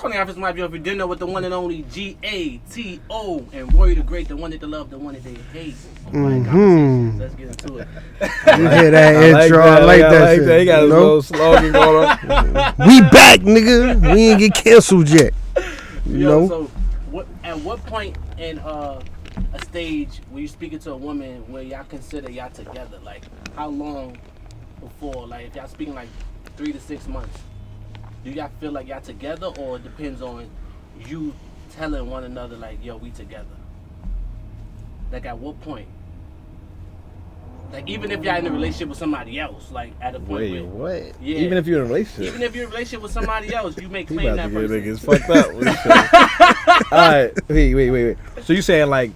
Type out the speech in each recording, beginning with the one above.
$20 might be over dinner with the one and only G-A-T-O and Rory the Great, the one that they love, the one that they hate. Let's get into it. You hear that intro? I like that shit. He got his little slogan going on. We back, nigga. We ain't get canceled yet. You know? So at what point in a stage were you speaking to a woman where y'all consider y'all together? Like, how long before? Like, if y'all speaking like 3 to 6 months, do y'all feel like y'all together, or it depends on you telling one another like, yo, we together? Like, at what point? Like, even if y'all in a relationship with somebody else, like, at a point Wait, where, what? yeah, Even if you're in a relationship? even if you're in a relationship with somebody else, you may He claim about that to person. get niggas fucked up. What you saying? Alright, wait. So you saying like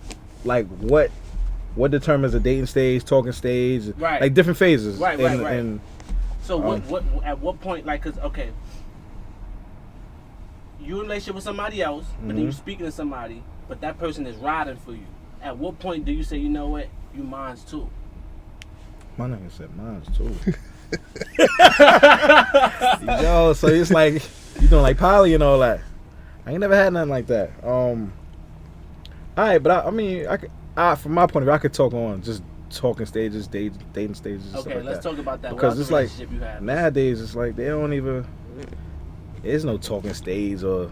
what determines a dating stage, talking stage, Right. like different phases? Right. And So what at what point, like, cause okay, you in a relationship with somebody else, but then you speaking to somebody, but that person is riding for you. At what point do you say, you know what, you mine's too? my nigga said mine's too. Yo, so it's like you doing like poly and all that. I ain't never had nothing like that. Alright, but I mean, from my point of view, I could talk on just talking stages, dating stages. And Okay, stuff like let's that. talk about that. Because What it's other like relationship you have? nowadays, it's like they don't even. There's no talking stage or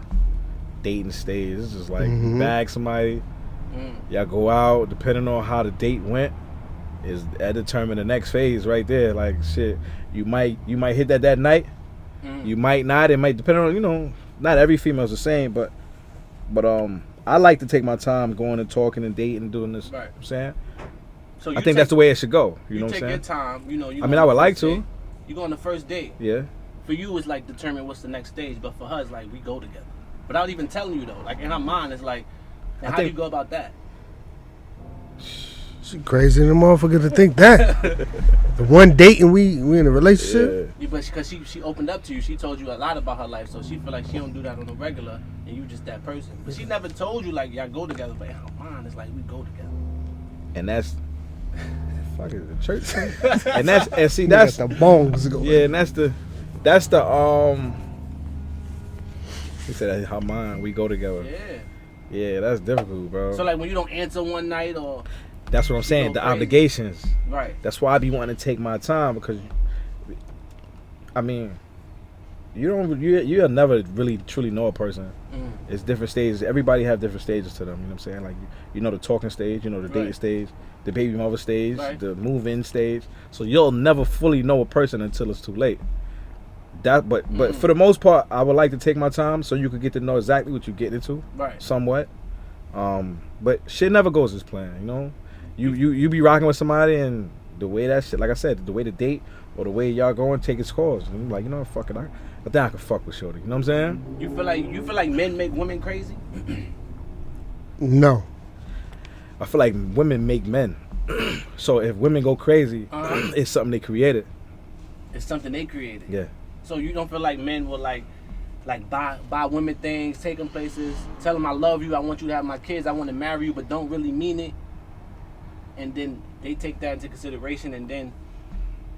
dating stage. It's just like you bag somebody, y'all go out. Depending on how the date went, is that determine the next phase right there. Like shit, you might hit that night. You might not. It might depend on not every female's the same, but I like to take my time going and talking and dating and doing this. Right. You know what I'm saying. So I think that's the way it should go. You know what I'm take saying? your time. You I mean, I would like to. You go on the first date. Yeah. For you, it's like determine what's the next stage, but for her, it's like we go together. Without even telling you though, like in her mind, it's like, now how do you go about that? She crazy than a motherfucker to think that. The one date and we in a relationship. Yeah, but because she opened up to you, she told you a lot about her life, so she feel like she don't do that on a regular, and you just that person. But she never told you like y'all go together, but in her mind, it's like we go together. And that's fuck it, the church. and that's Got the bongs going. yeah, and that's the he said how mine we go together. Yeah, that's difficult, bro. So like when you don't answer one night or That's what I'm saying. The crazy. obligations. right. That's why I be wanting to take my time because, I mean, you'll never really truly know a person. It's different stages. Everybody have different stages to them. You know what I'm saying? Like you know the talking stage, you know the dating Right. stage, the baby mother stage, Right. the move-in stage. So you'll never fully know a person until it's too late. But for the most part, I would like to take my time so you could get to know exactly what you get into, Right. somewhat. But shit never goes as planned. You know, you be rocking with somebody and the way that shit, like I said, the way the date or the way y'all going take its course. And I'm like, you know what, fuck it, I think I can fuck with shorty. You know what I'm saying? You feel like men make women crazy? No. I feel like women make men. So if women go crazy, it's something they created. It's something they created. Yeah. So you don't feel like men will like buy women things, take them places, tell them I love you, I want you to have my kids, I want to marry you, but don't really mean it. And then they take that into consideration, and then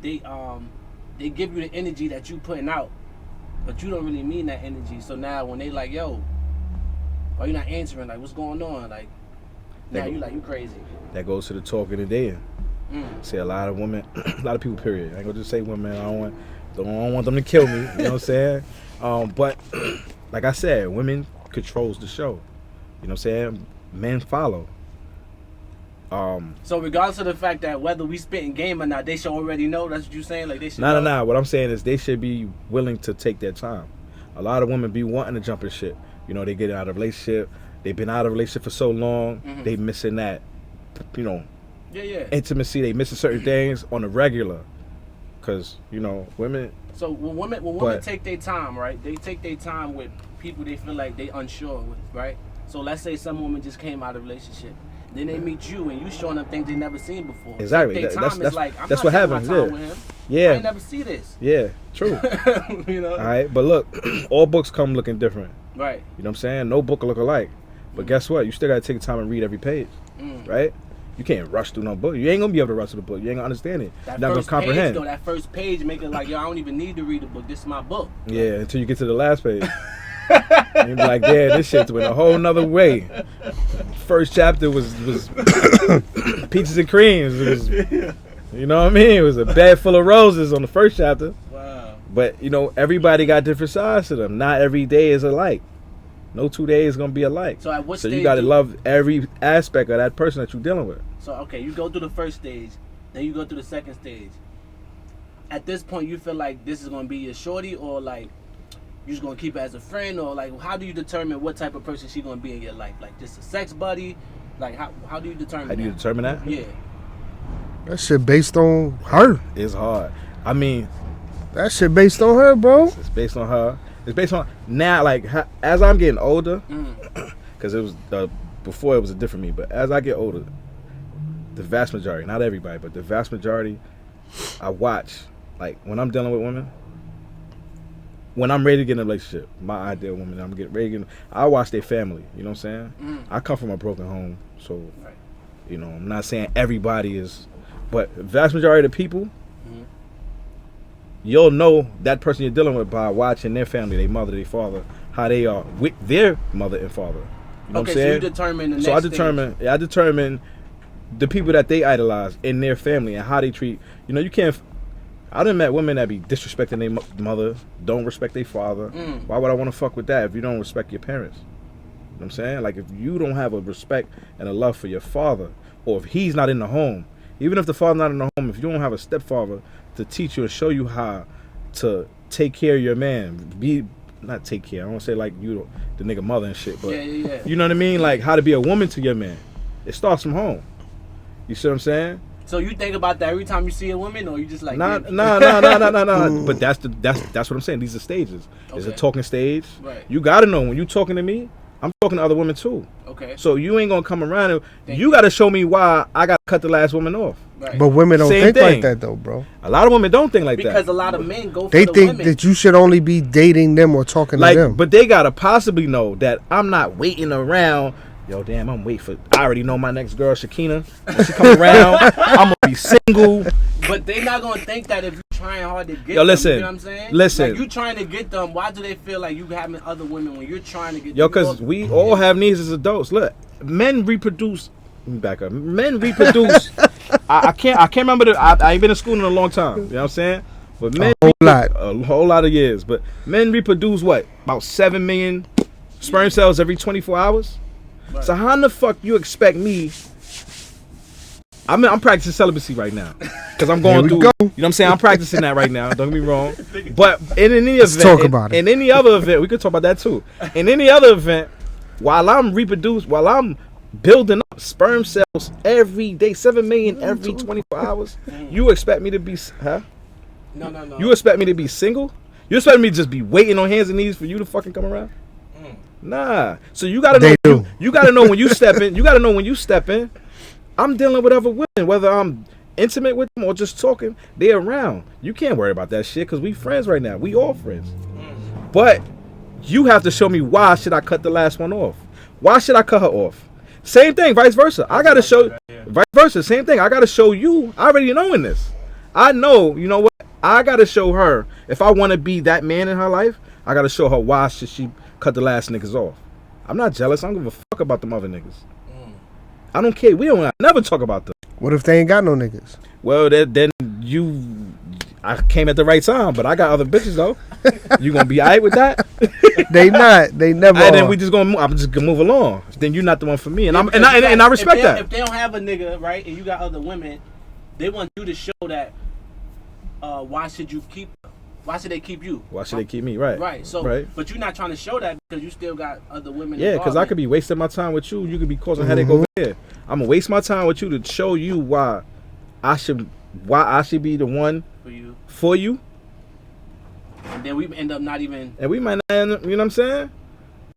they give you the energy that you putting out, but you don't really mean that energy. So now when they like, yo, why you not answering? Like, what's going on? Like, now you like, you crazy. That goes to the talking and dating. See, a lot of women, a lot of people, period. I ain't gonna just say women. I don't want them to kill me. You know what I'm saying? But like I said, women controls the show. You know what I'm saying? Men follow. So regardless of the fact that whether we spitting game or not, they should already know. That's what you saying? Like they should. No. What I'm saying is they should be willing to take their time. A lot of women be wanting to jump in shit. You know, they get out of a relationship. They've been out of a relationship for so long. They missing that, Yeah. intimacy. They missing certain things on a regular. Cause women. So when women take their time, right? They take their time with people they feel like they unsure with, right? So let's say some woman just came out of a relationship. Then they meet you and you showing them things they never seen before. Exactly. Their time is like, I'm that's not what taking my happens. time with him. Yeah. I ain't never see this. Yeah. True. You know? All right. But look, all books come looking different. Right. You know what I'm saying? No book will look alike. But guess what? You still gotta take time and read every page. Right? You can't rush through no book. You ain't gonna be able to rush through the book. You ain't gonna understand it. That You're not gonna first comprehend. page, though, that first page make it like, yo, I don't even need to read the book. This is my book. Yeah, until you get to the last page. You be like, yeah, this shit went a whole nother way. First chapter was peaches and creams. It was, you know what I mean? It was a bed full of roses on the first chapter. Wow. But you know, everybody got different sides to them. Not every day is alike. No 2 days is gonna be alike. So at what So stage you gotta love every aspect of that person that you're dealing with. So okay, you go through the first stage, then you go through the second stage. At this point, you feel like this is gonna be your shorty, or like you just gonna keep it as a friend, or like how do you determine what type of person she gonna be in your life? Like just a sex buddy? Like how do you determine? How do you that? determine that? Yeah. That shit based on her. It's hard. I mean, That shit based on her, bro. it's based on her. It's based on now. Like as I'm getting older, because it was before it was a different me. But as I get older, the vast majority, not everybody, but the vast majority, I watch. Like when I'm dealing with women, when I'm ready to get in a relationship, my ideal woman, I'm getting ready to get. I watch their family. You know what I'm saying? I come from a broken home, so Right. you know I'm not saying everybody is, but the vast majority of the people. You'll know that person you're dealing with by watching their family, their mother, their father, how they are with their mother and father. You know what I'm saying? So you determine the next So I stage. determine the people that they idolize in their family and how they treat. You know, you can't. I done met women that be disrespecting their mother, don't respect their father. Why would I want to fuck with that if you don't respect your parents? You know what I'm saying? Like if you don't have a respect and a love for your father, or if he's not in the home, even if the father's not in the home, if you don't have a stepfather to teach you and show you how to take care of your man, not take care. I don't want to say like you the nigga mother and shit, but Yeah. you know what I mean? Like how to be a woman to your man. It starts from home. You see what I'm saying? So you think about that every time you see a woman, or you just like No. yeah. But that's what I'm saying. These are stages. There's a Okay. talking stage. Right. You gotta know when you talking to me, I'm talking to other women too. Okay. So you ain't gonna come around and Thank you gotta show me why I gotta cut the last woman off. Right. But women don't Same think thing. like that though, bro. A lot of women don't think like because that. a lot of men go for They the think women. that you should only be dating them or talking Like, to them. but they gotta possibly know that I'm not waiting around. Yo, damn, I'm waiting for. I already know my next girl, Shakina. When she come around, I'm gonna be single. But they not gonna think that if you're trying hard to get Yo, listen, them, you know what I'm saying? listen. Like you trying to get them, why do they feel like you having other women when you're trying to get Yo, them? cause we all have needs as adults. Look, men reproduce. Let me back up. Men reproduce. I can't remember. I ain't been in school in a long time. You know what I'm saying? But men a whole lot of years. But men reproduce what? About 7 million sperm cells every 24 hours. Right. So how in the fuck you expect me? I'm practicing celibacy right now because I'm going through. go. You know what I'm saying? I'm practicing that right now. Don't get me wrong. But in any event, talk about it. in any other event, we could talk about that too. In any other event, while I'm building up sperm cells every day, 7 million every 24 hours, you expect me to be, huh? No. You expect me to be single? You expect me to just be waiting on hands and knees for you to fucking come around? Nah. So you gotta They know. do. You gotta know when you step in. You gotta know when you step in. I'm dealing with other women, whether I'm intimate with them or just talking. They around. You can't worry about that shit because we friends right now. We all friends. But you have to show me why should I cut the last one off? Why should I cut her off? Same thing, vice versa. I gotta show. Vice versa, same thing. I gotta show you. I already knowing this. I know. You know what? I gotta show her if I want to be that man in her life. I gotta show her why should she cut the last niggas off. I'm not jealous. I don't give a fuck about them other niggas. I don't care. We don't never talk about them. What if they ain't got no niggas? Well, then I came at the right time, but I got other bitches though. You gonna be alright with that? They not. They never. And then are. we just gonna. I'm just gonna move along. Then you're not the one for me, and I respect that. If they don't have a nigga, right, and you got other women, they want you to show that. Why should you keep? Why should they keep you? Why should they keep me? Right. Right. So, right. but you're not trying to show that because you still got other women. Yeah, because I could be wasting my time with you. You could be causing headache over here. I'm gonna waste my time with you to show you why I should be the one for you. And then we end up not even. And we might not end up, you know what I'm saying?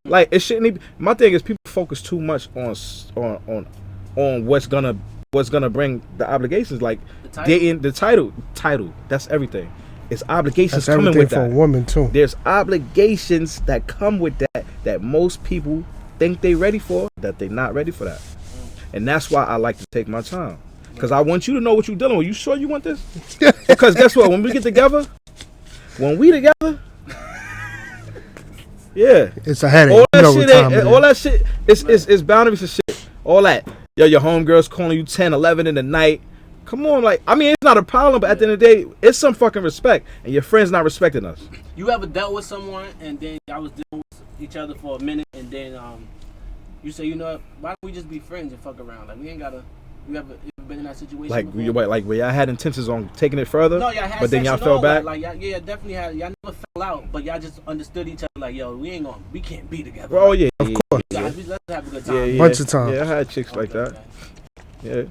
Like it shouldn't even, my thing is people focus too much on what's gonna bring the obligations, like dating, the title. That's everything. It's obligations That's coming everything with for that. a woman too. There's obligations that come with that most people think they ready for, that they're not ready for that. And that's why I like to take my time. Because I want you to know what you're dealing with. You sure you want this? Because guess what? When we get together, you Yeah. It's a headache. All You that know shit what time it ain't, all is. that shit is boundaries and shit. All that. Yo, your homegirls calling you 10, 11 in the night. Come on, like, I mean, it's not a problem, but at the end of the day, it's some fucking respect, and your friend's not respecting us. You ever dealt with someone and then y'all was dealing with each other for a minute and then you say, you know what, why don't we just be friends and fuck around? Like, we ain't gotta. You ever been in that situation? Like, before? where y'all had intentions on taking it further, No, y'all had but then sex y'all and fell all back. that. Like, y'all definitely had. Y'all never fell out, but y'all just understood each other. Like, yo, we can't be together. Oh yeah, Of yeah, course. Guys, let's have a good time. yeah. Bunch of times. Yeah, I had chicks like that. Yeah,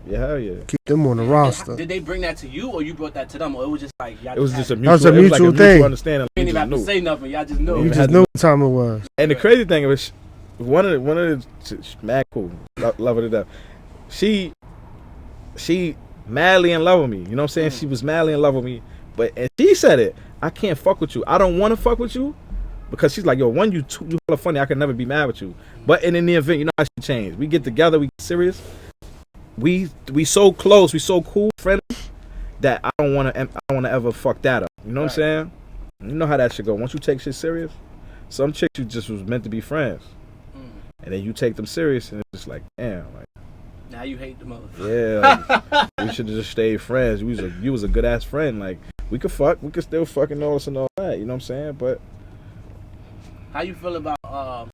yeah, hell yeah. Keep them on the roster. Did they bring that to you, or you brought that to them, or it was just like y'all It was just a had it? mutual. was a it was like mutual thing. understanding. You didn't even have to Knew. say nothing. Y'all just knew. You we just had knew what time it was. And the crazy thing was, one of the mad cool, love her to death. She madly in love with me. You know what I'm saying? She was madly in love with me, and she said it. I can't fuck with you. I don't want to fuck with you because she's like, yo, one, you hella funny. I can never be mad with you. But in the event, you know how she changed. We get together, we get serious. We so close, we so cool, friendly that I don't want to ever fuck that up. You know what I'm saying? You know how that shit go. Once you take shit serious, some chicks you just was meant to be friends, and then you take them serious, and it's just like, damn, like. Now you hate the motherfucker. Yeah, like, we should have just stayed friends. You was a good ass friend. Like, we could still fucking all this and all that. You know what I'm saying? But How you feel about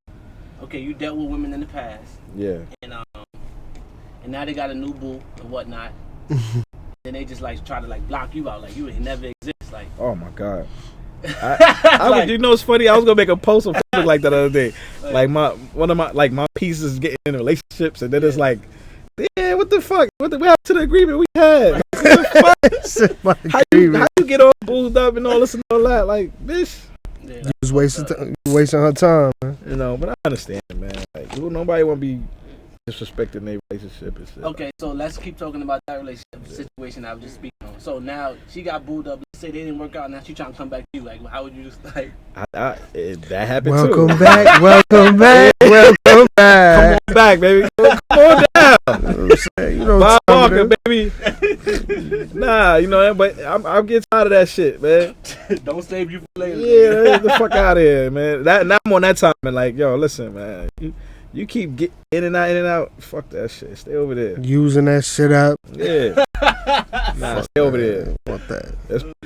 okay, you dealt with women in the past, yeah, and now they got a new boo and whatnot. Then they just like try to like block you out, like you would never exist. Like, oh my god. You know what's funny? I was gonna make a post on Facebook like that the other day. Like one of my pieces getting in relationships, and then it's like, yeah, what the fuck? What happened to the agreement we had? How you get all boozed up and all this and all that? Like, bitch. yeah, You was wasting her time, man. You know, but I understand, man. Like, nobody want to be disrespecting their relationship and shit. Okay, so let's keep talking about that relationship situation I was just speaking on. So now she got booed up. Let's say they didn't work out. Now she trying to come back to you. Like, how would you just like? That happened Welcome too. back, welcome back, welcome back. Come on back, baby. Come on down. You know Bob what time Barker, it baby. Nah, you know, but I'm getting tired of that shit, man. Don't save you for later. Yeah, get the fuck out of here, man. Now I'm on that time and like, yo, listen, man. You keep getting in and out. Fuck that shit. Stay over there. is. Using that shit up. Yeah. Nah, stay over there. Want that?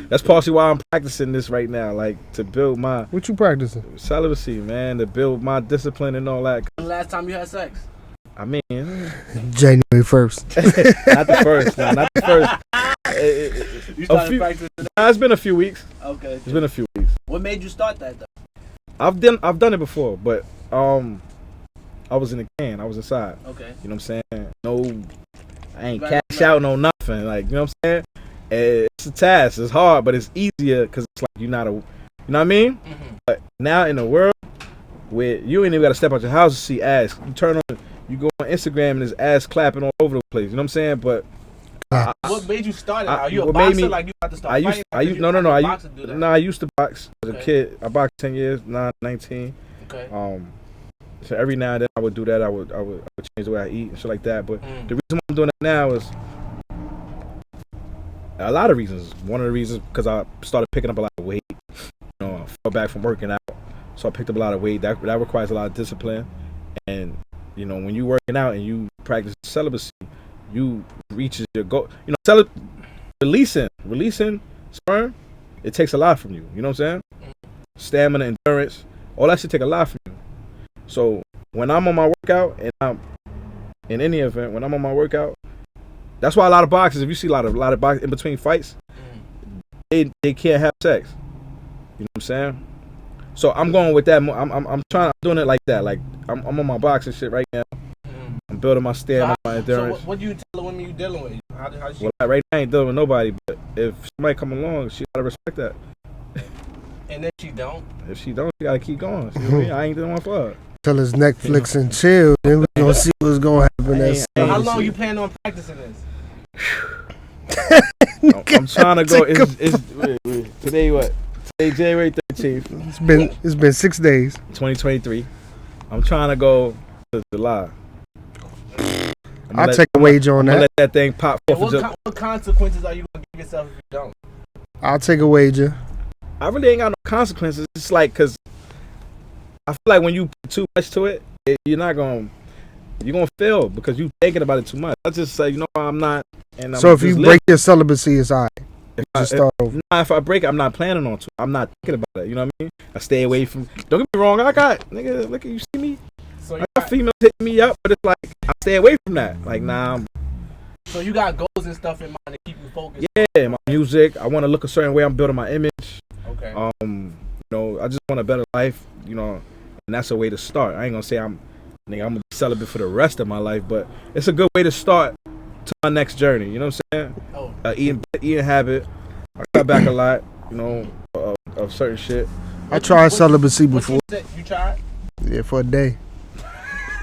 That's partially why I'm practicing this right now, like to build my What you practicing? celibacy, man, to build my discipline and all that. When the last time you had sex? I mean, January 1st. not the first, not the first. You started practicing? It's been a few weeks. Okay. It's been a few weeks. What made you start that though? I've done it before, but I was in the can. I was inside. Okay. You know what I'm saying? No, I ain't Right, cash out no nothing. Like, you know what I'm saying? It's a task. It's hard, but it's easier because it's like you know what I mean? Mm-hmm. But now in the world where you ain't even got to step out your house to see ass. You turn on, you go on Instagram and there's ass clapping all over the place. You know what I'm saying? But What made you start it? I- Are you a what made boxer? me- Like you about to start I used fighting? I used You no have no a I boxer used do that. no I used to box as a Okay. kid. I boxed 10 years, 19. Okay. So every now and then I would do that. I would change the way I eat and shit like that. But Mm. the reason why I'm doing it now is a lot of reasons. One of the reasons because I started picking up a lot of weight. You know, I fell back from working out, so I picked up a lot of weight. That requires a lot of discipline. And you know, when you working out and you practice celibacy, you reach your goal. You know, releasing sperm, it takes a lot from you. You know what I'm saying? Stamina, endurance, all that should take a lot from you. So when I'm on my workout and I'm in any event, when I'm on my workout, that's why a lot of boxers, if you see a lot of boxers in between fights, they can't have sex. You know what I'm saying? So I'm going with that. I'm doing it like that. Like I'm on my boxing shit right now. I'm building my stamina, my endurance. So what do you tell the women you dealing with? How she, Well, right now I ain't dealing with nobody, but if somebody come along, she gotta respect that. and then she don't? If she don't, she gotta keep going. See what I mean? I ain't doing one for her. Till it's Netflix and chill. Then we gonna see what's gonna happen. Ain't- So how ain't long shit. you plan on practicing this? I'm trying to go. It's today what? Today January 13th, It's been 6 days. 2023. I'm trying to go to July. I'll take a wager on I'm gonna that. let that thing pop And off. what consequences are you gonna give yourself if you don't? I'll take a wager. I really ain't got no consequences. It's like, cause feel like when you put too much to it, you're gonna fail because you thinking about it too much. I just say, I'm not. And so if you break your celibacy, it's all right. If I break it, I'm not planning on to. I'm not thinking about it. You know what I mean? I stay away from. Don't get me wrong. I got nigga. Look, you see me? So I got females hitting me up, but it's like I stay away from that. Like nah. So you got goals and stuff in mind to keep you focused. Yeah, my music. I want to look a certain way. I'm building my image. Okay. I just want a better life. And that's a way to start. I ain't gonna say I'm gonna be celibate for the rest of my life, but it's a good way to start to my next journey. You know what I'm saying? Oh. Eating habit. I got back a lot. Of certain shit. I tried celibacy before. You tried? Yeah, for a day.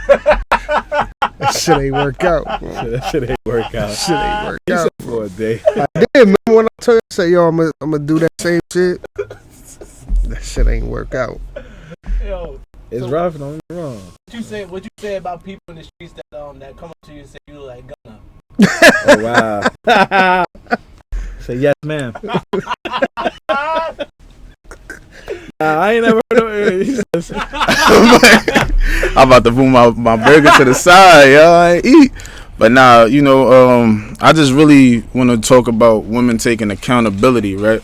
That shit ain't work out. That shit ain't work out. Shit ain't work out for a day. I did. Remember when I told you, I said, yo, I'm gonna do that same shit? That shit ain't work out. Yo, it's rough. Don't get me wrong. What you say about people in the streets that come up to you and say you look like Gunna? Oh wow. Say yes, ma'am. I ain't never heard of it. I'm about to move my burger to the side, y'all. I ain't eat. But nah, I just really want to talk about women taking accountability, right?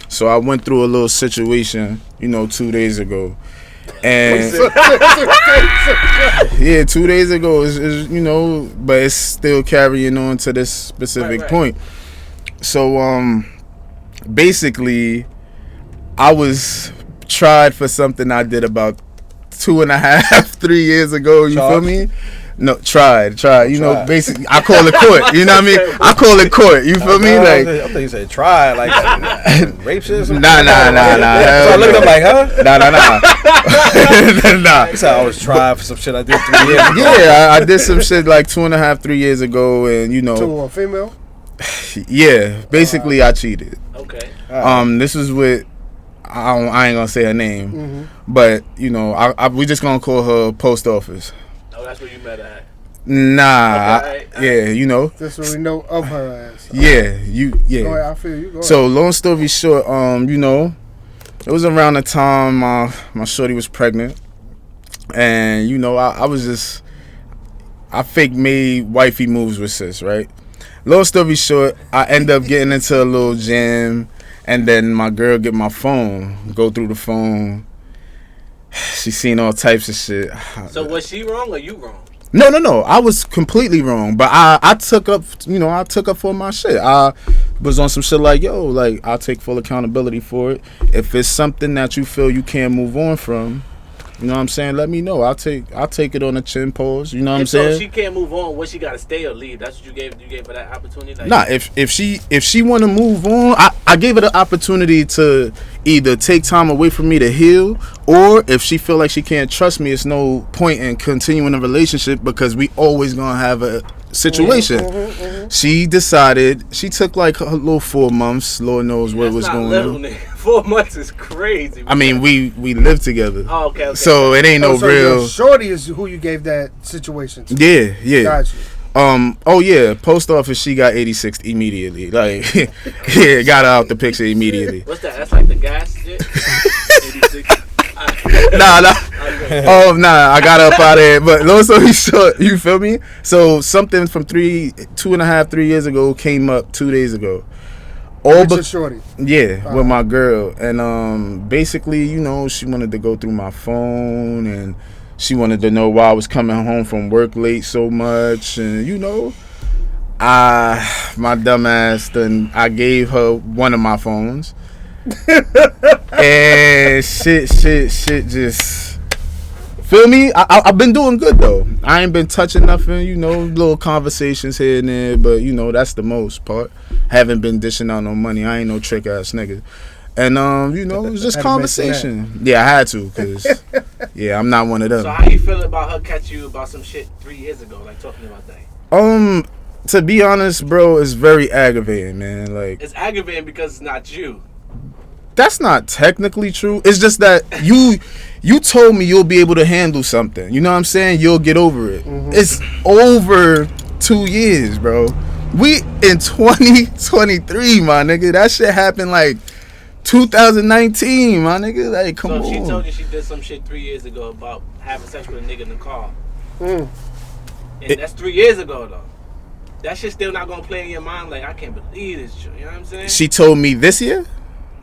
So I went through a little situation, 2 days ago. And yeah, 2 days ago is but it's still carrying on to this specific point. So basically I was tried for something I did about 2.5, 3 years ago. You feel me? No, tried. Basically, I call it court. You know what I mean? I call it court. You feel me? Like, I thought you said tried, like rape shit. Nah. So I looked up like, huh? Nah. You said I was tried for some shit I did 3 years ago. Yeah, I did some shit like 2.5, 3 years ago, and To a female? Yeah, basically I cheated. Okay. This was with. I ain't gonna say her name, but we just gonna call her post office. Oh, that's where you met her at. Nah, okay, yeah, That's what we know of her ass. Yeah, yeah. Go ahead, I feel you. Go So ahead. long story short, it was around the time my shorty was pregnant, and I fake made wifey moves with sis, right? Long story short, I end up getting into a little jam. And then my girl get my phone, go through the phone. She seen all types of shit. So was she wrong or you wrong? No. I was completely wrong. But I took up, I took up for my shit. I was on some shit like, I'll take full accountability for it. If it's something that you feel you can't move on from, you know what I'm saying, let me know. I'll take it on the chin pose. You know what I'm saying? So she can't move on, what she gotta stay or leave? That's what you gave her that opportunity? Like, nah, if she wanna move on, I gave her the opportunity to either take time away from me to heal, or if she feel like she can't trust me, it's no point in continuing a relationship because we always gonna have a situation. She decided, she took like a little 4 months. Lord knows what was going on. Nigga. 4 months is crazy. I mean, we live together. Oh, okay. So it ain't no so real. Your shorty is who you gave that situation to. Yeah. Got you. Oh yeah, post office, she got 86 immediately. Like, yeah, got her out the picture immediately. What's that? That's like the gas shit? 86. Nah. Oh, nah, I got up out of it. But long story short, you feel me? So something from 2.5, 3 years ago came up 2 days ago. With your shorty? Yeah, with my girl. And basically, she wanted to go through my phone, and she wanted to know why I was coming home from work late so much. And my dumb ass, then I gave her one of my phones. And shit just, feel me? I've been doing good though. I ain't been touching nothing, little conversations here and there, but that's the most part. Haven't been dishing out no money. I ain't no trick ass nigga. And it was just conversation. Yeah, I had to, cause I'm not one of them. So how you feel about her catch you about some shit 3 years ago, like talking about that? To be honest, bro, it's very aggravating, man. Like, it's aggravating because it's not you. That's not technically true. It's just that you told me you'll be able to handle something. You know what I'm saying? You'll get over it. It's over 2 years, bro. We in 2023, my nigga. That shit happened like 2019, my nigga. Like, come so on. if she told you she did some shit 3 years ago about having sex with a nigga in the car, and that's 3 years ago though, that shit still not gonna play in your mind. Like, I can't believe this shit. You know what I'm saying? She told me this year?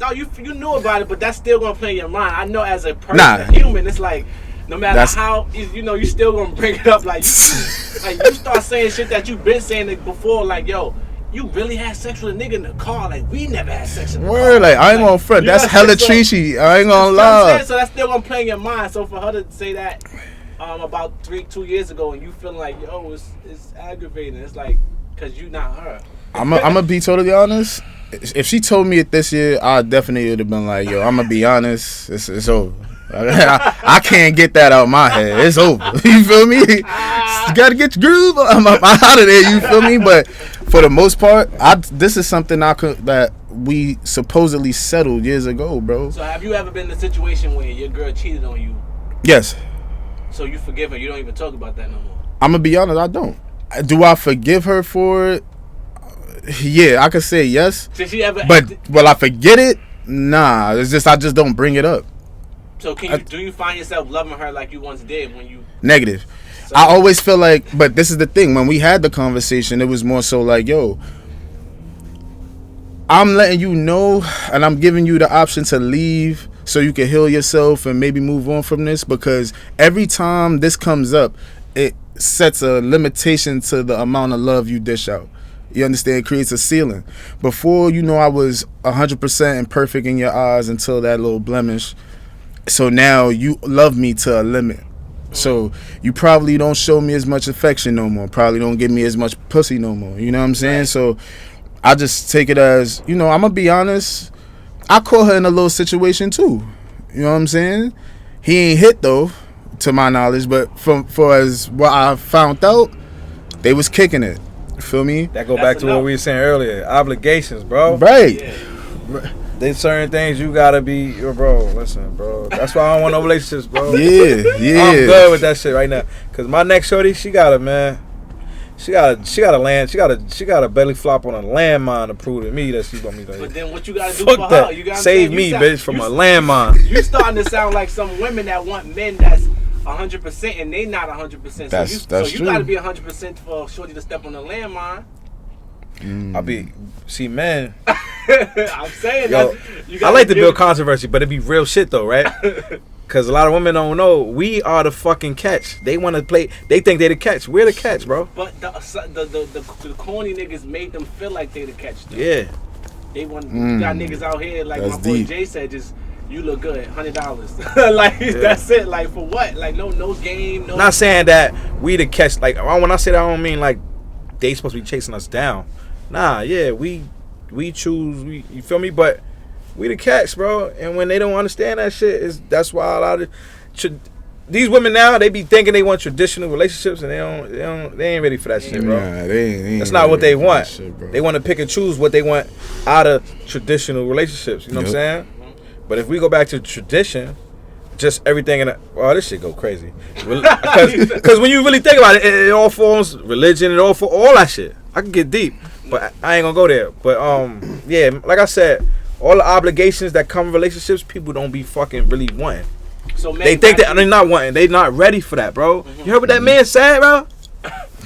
No, you knew about it, but that's still gonna play in your mind. I know as a person, a human, it's like no matter how you still gonna bring it up. Like you start saying shit that you've been saying before. Like, yo, you really had sex with a nigga in the car? Like, we never had sex in the car. Like, I ain't gonna front. That's hella treachy. I ain't gonna lie. So that's still gonna play in your mind. So for her to say that about 2 years ago, and you feeling like, yo, it's aggravating. It's like, cause you not her. I'm gonna be totally honest. If she told me it this year, I definitely would have been like, yo, I'm gonna be honest. It's over. I can't get that out of my head. It's over. You feel me? You gotta get your groove. I'm out of there. You feel me? But for the most part, this is something that we supposedly settled years ago, bro. So have you ever been in a situation where your girl cheated on you? Yes. So you forgive her? You don't even talk about that no more? I'm gonna be honest. I don't. Do I forgive her for it? Yeah, I could say yes. Did she ever? But will I forget it? Nah. It's just I just don't bring it up. So do you find yourself loving her like you once did when you? Negative. So, I always feel like, but this is the thing. When we had the conversation, it was more so like, yo, I'm letting you know, and I'm giving you the option to leave so you can heal yourself and maybe move on from this. Because every time this comes up, it sets a limitation to the amount of love you dish out. You understand? It creates a ceiling. Before, I was 100% and perfect in your eyes until that little blemish. So now you love me to a limit. So you probably don't show me as much affection no more. Probably don't give me as much pussy no more. You know what I'm saying? Right. So I just take it as, I'm going to be honest. I caught her in a little situation too. You know what I'm saying? He ain't hit though, to my knowledge. But for as what I found out, they was kicking it. Feel me? That go back to what we were saying earlier. Obligations, bro. Right. Yeah. There's certain things you gotta be, bro. Listen, bro. That's why I don't want no relationships, bro. Yeah. I'm good with that shit right now. Cause my next shorty, she got a land. She got a belly flop on a landmine to prove to me that she want me to. But then what you gotta do for her? You gotta save me, bitch, from a landmine. You starting to sound like some women that want men that's 100% and they not 100%. That's so you true. gotta be 100% for shorty to step on the landmine. Man. I'm saying yo, I like to build controversy, but it be real shit though, right? Because a lot of women don't know we are the fucking catch. They want to play. They think they the catch. We're the catch, bro. But the corny niggas made them feel like they the catch. Though. Yeah. They want. You got niggas out here like that's my boy deep. Jay said, just you look good, $100. Like that's it. Like for what? Like no game. No. Not saying that we the catch. Like when I say that, I don't mean like they supposed to be chasing us down. Nah, yeah, we choose. You feel me? But we the catch, bro. And when they don't understand that shit, that's why a lot of these women now they be thinking they want traditional relationships and they ain't ready for that shit, bro. Nah, they ain't that's not what they want. Shit, they want to pick and choose what they want out of traditional relationships. You know what I'm saying? But if we go back to tradition, just everything this shit go crazy. Because when you really think about it, it all forms religion. It all for all that shit. I can get deep, but I ain't gonna go there. But yeah, like I said, all the obligations that come with relationships, people don't be fucking really wanting. So man, they think that they're not wanting. They not ready for that, bro. You heard what that man said, bro?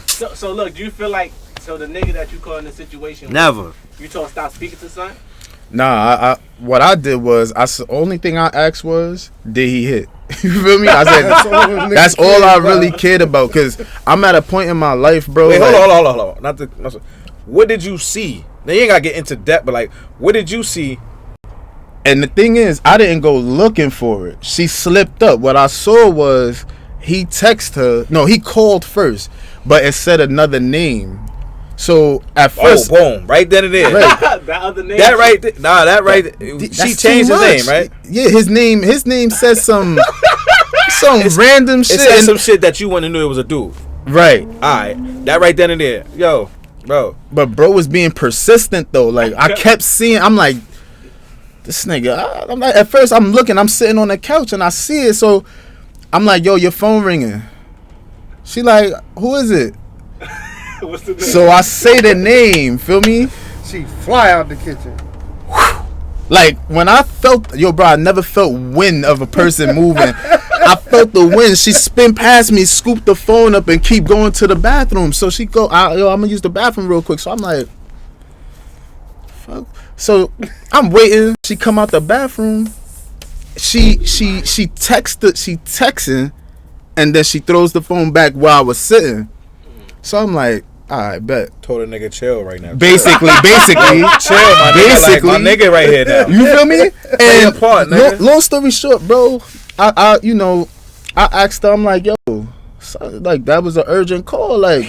So look, do you feel like the nigga that you caught in the situation? Never. You told him stop speaking to son? Nah, what I did was only thing I asked was, did he hit? You feel me? I said that's all I really cared about because I'm at a point in my life, bro. Wait, hold on. What did you see? Now you ain't gotta get into depth, but like, what did you see? And the thing is, I didn't go looking for it. She slipped up. What I saw was he texted her. No, he called first, but it said another name. So at first, boom, right then and there. Right. That other name. That right. That right. She changed his name, right? Yeah, his name says some random shit. It said some shit that you wouldn't knew it was a dude. Right. All right. That right then and there, yo, bro. But bro was being persistent though. Like I kept seeing. I'm like, this nigga. I'm like, at first I'm looking. I'm sitting on the couch and I see it. So I'm like, yo, your phone ringing. She like, who is it? What's the name? So I say the name, feel me? She fly out the kitchen. Like when I felt, yo, bro, I never felt wind of a person moving. I felt the wind. She spin past me, scoop the phone up, and keep going to the bathroom. So she go, yo, I'm gonna use the bathroom real quick. So I'm like, fuck. So I'm waiting. She come out the bathroom. She texting, and then she throws the phone back while I was sitting. So I'm like, all right, bet. Told a nigga chill right now. Basically, chill, my nigga. Like my nigga right here now. You feel me? And apart, nigga. long story short, bro, I asked her, I'm like, yo, son, like that was an urgent call, like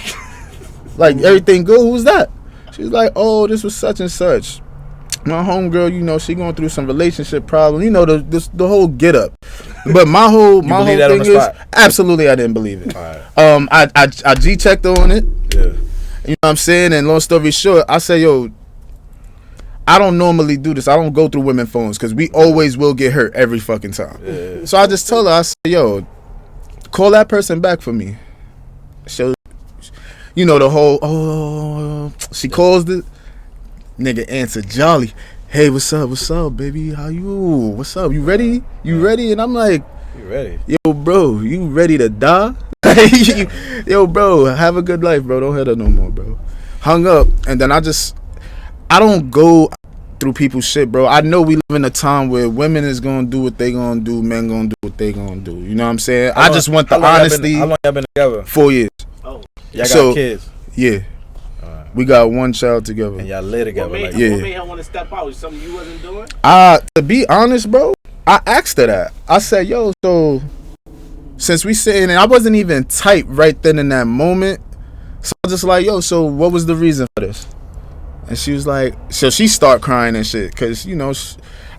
everything good? Who's that? She's like, oh, this was such and such. My homegirl, you know, she going through some relationship problem. You know, the whole get up. But my whole thing is, absolutely, I didn't believe it. Right. I G-checked on it. Yeah. You know what I'm saying? And long story short, I say, yo, I don't normally do this. I don't go through women phones because we always will get hurt every fucking time. Yeah. So I just tell her, I say, yo, call that person back for me. So, you know, the whole, she calls the nigga, answer jolly. Hey, what's up, baby? How you? What's up? You ready? And I'm like, You ready? yo, bro, you ready to die? Yo, bro, have a good life, bro. Don't hit her no more, bro. Hung up, and then I don't go through people's shit, bro. I know we live in a time where women is gonna do what they gonna do, men gonna do what they gonna do. You know what I'm saying? I just want the honesty. How long y'all been together? 4 years. Oh, Y'all got So- kids. Yeah. We got one child together. And y'all live together. what Like, made, Yeah. what made her want to step out? Something you wasn't doing? To be honest, bro, I asked her that. I said, yo, so since we sitting, and I wasn't even tight right then in that moment. So I was just like, yo, so what was the reason for this? And she was like, so she start crying and shit, cause you know,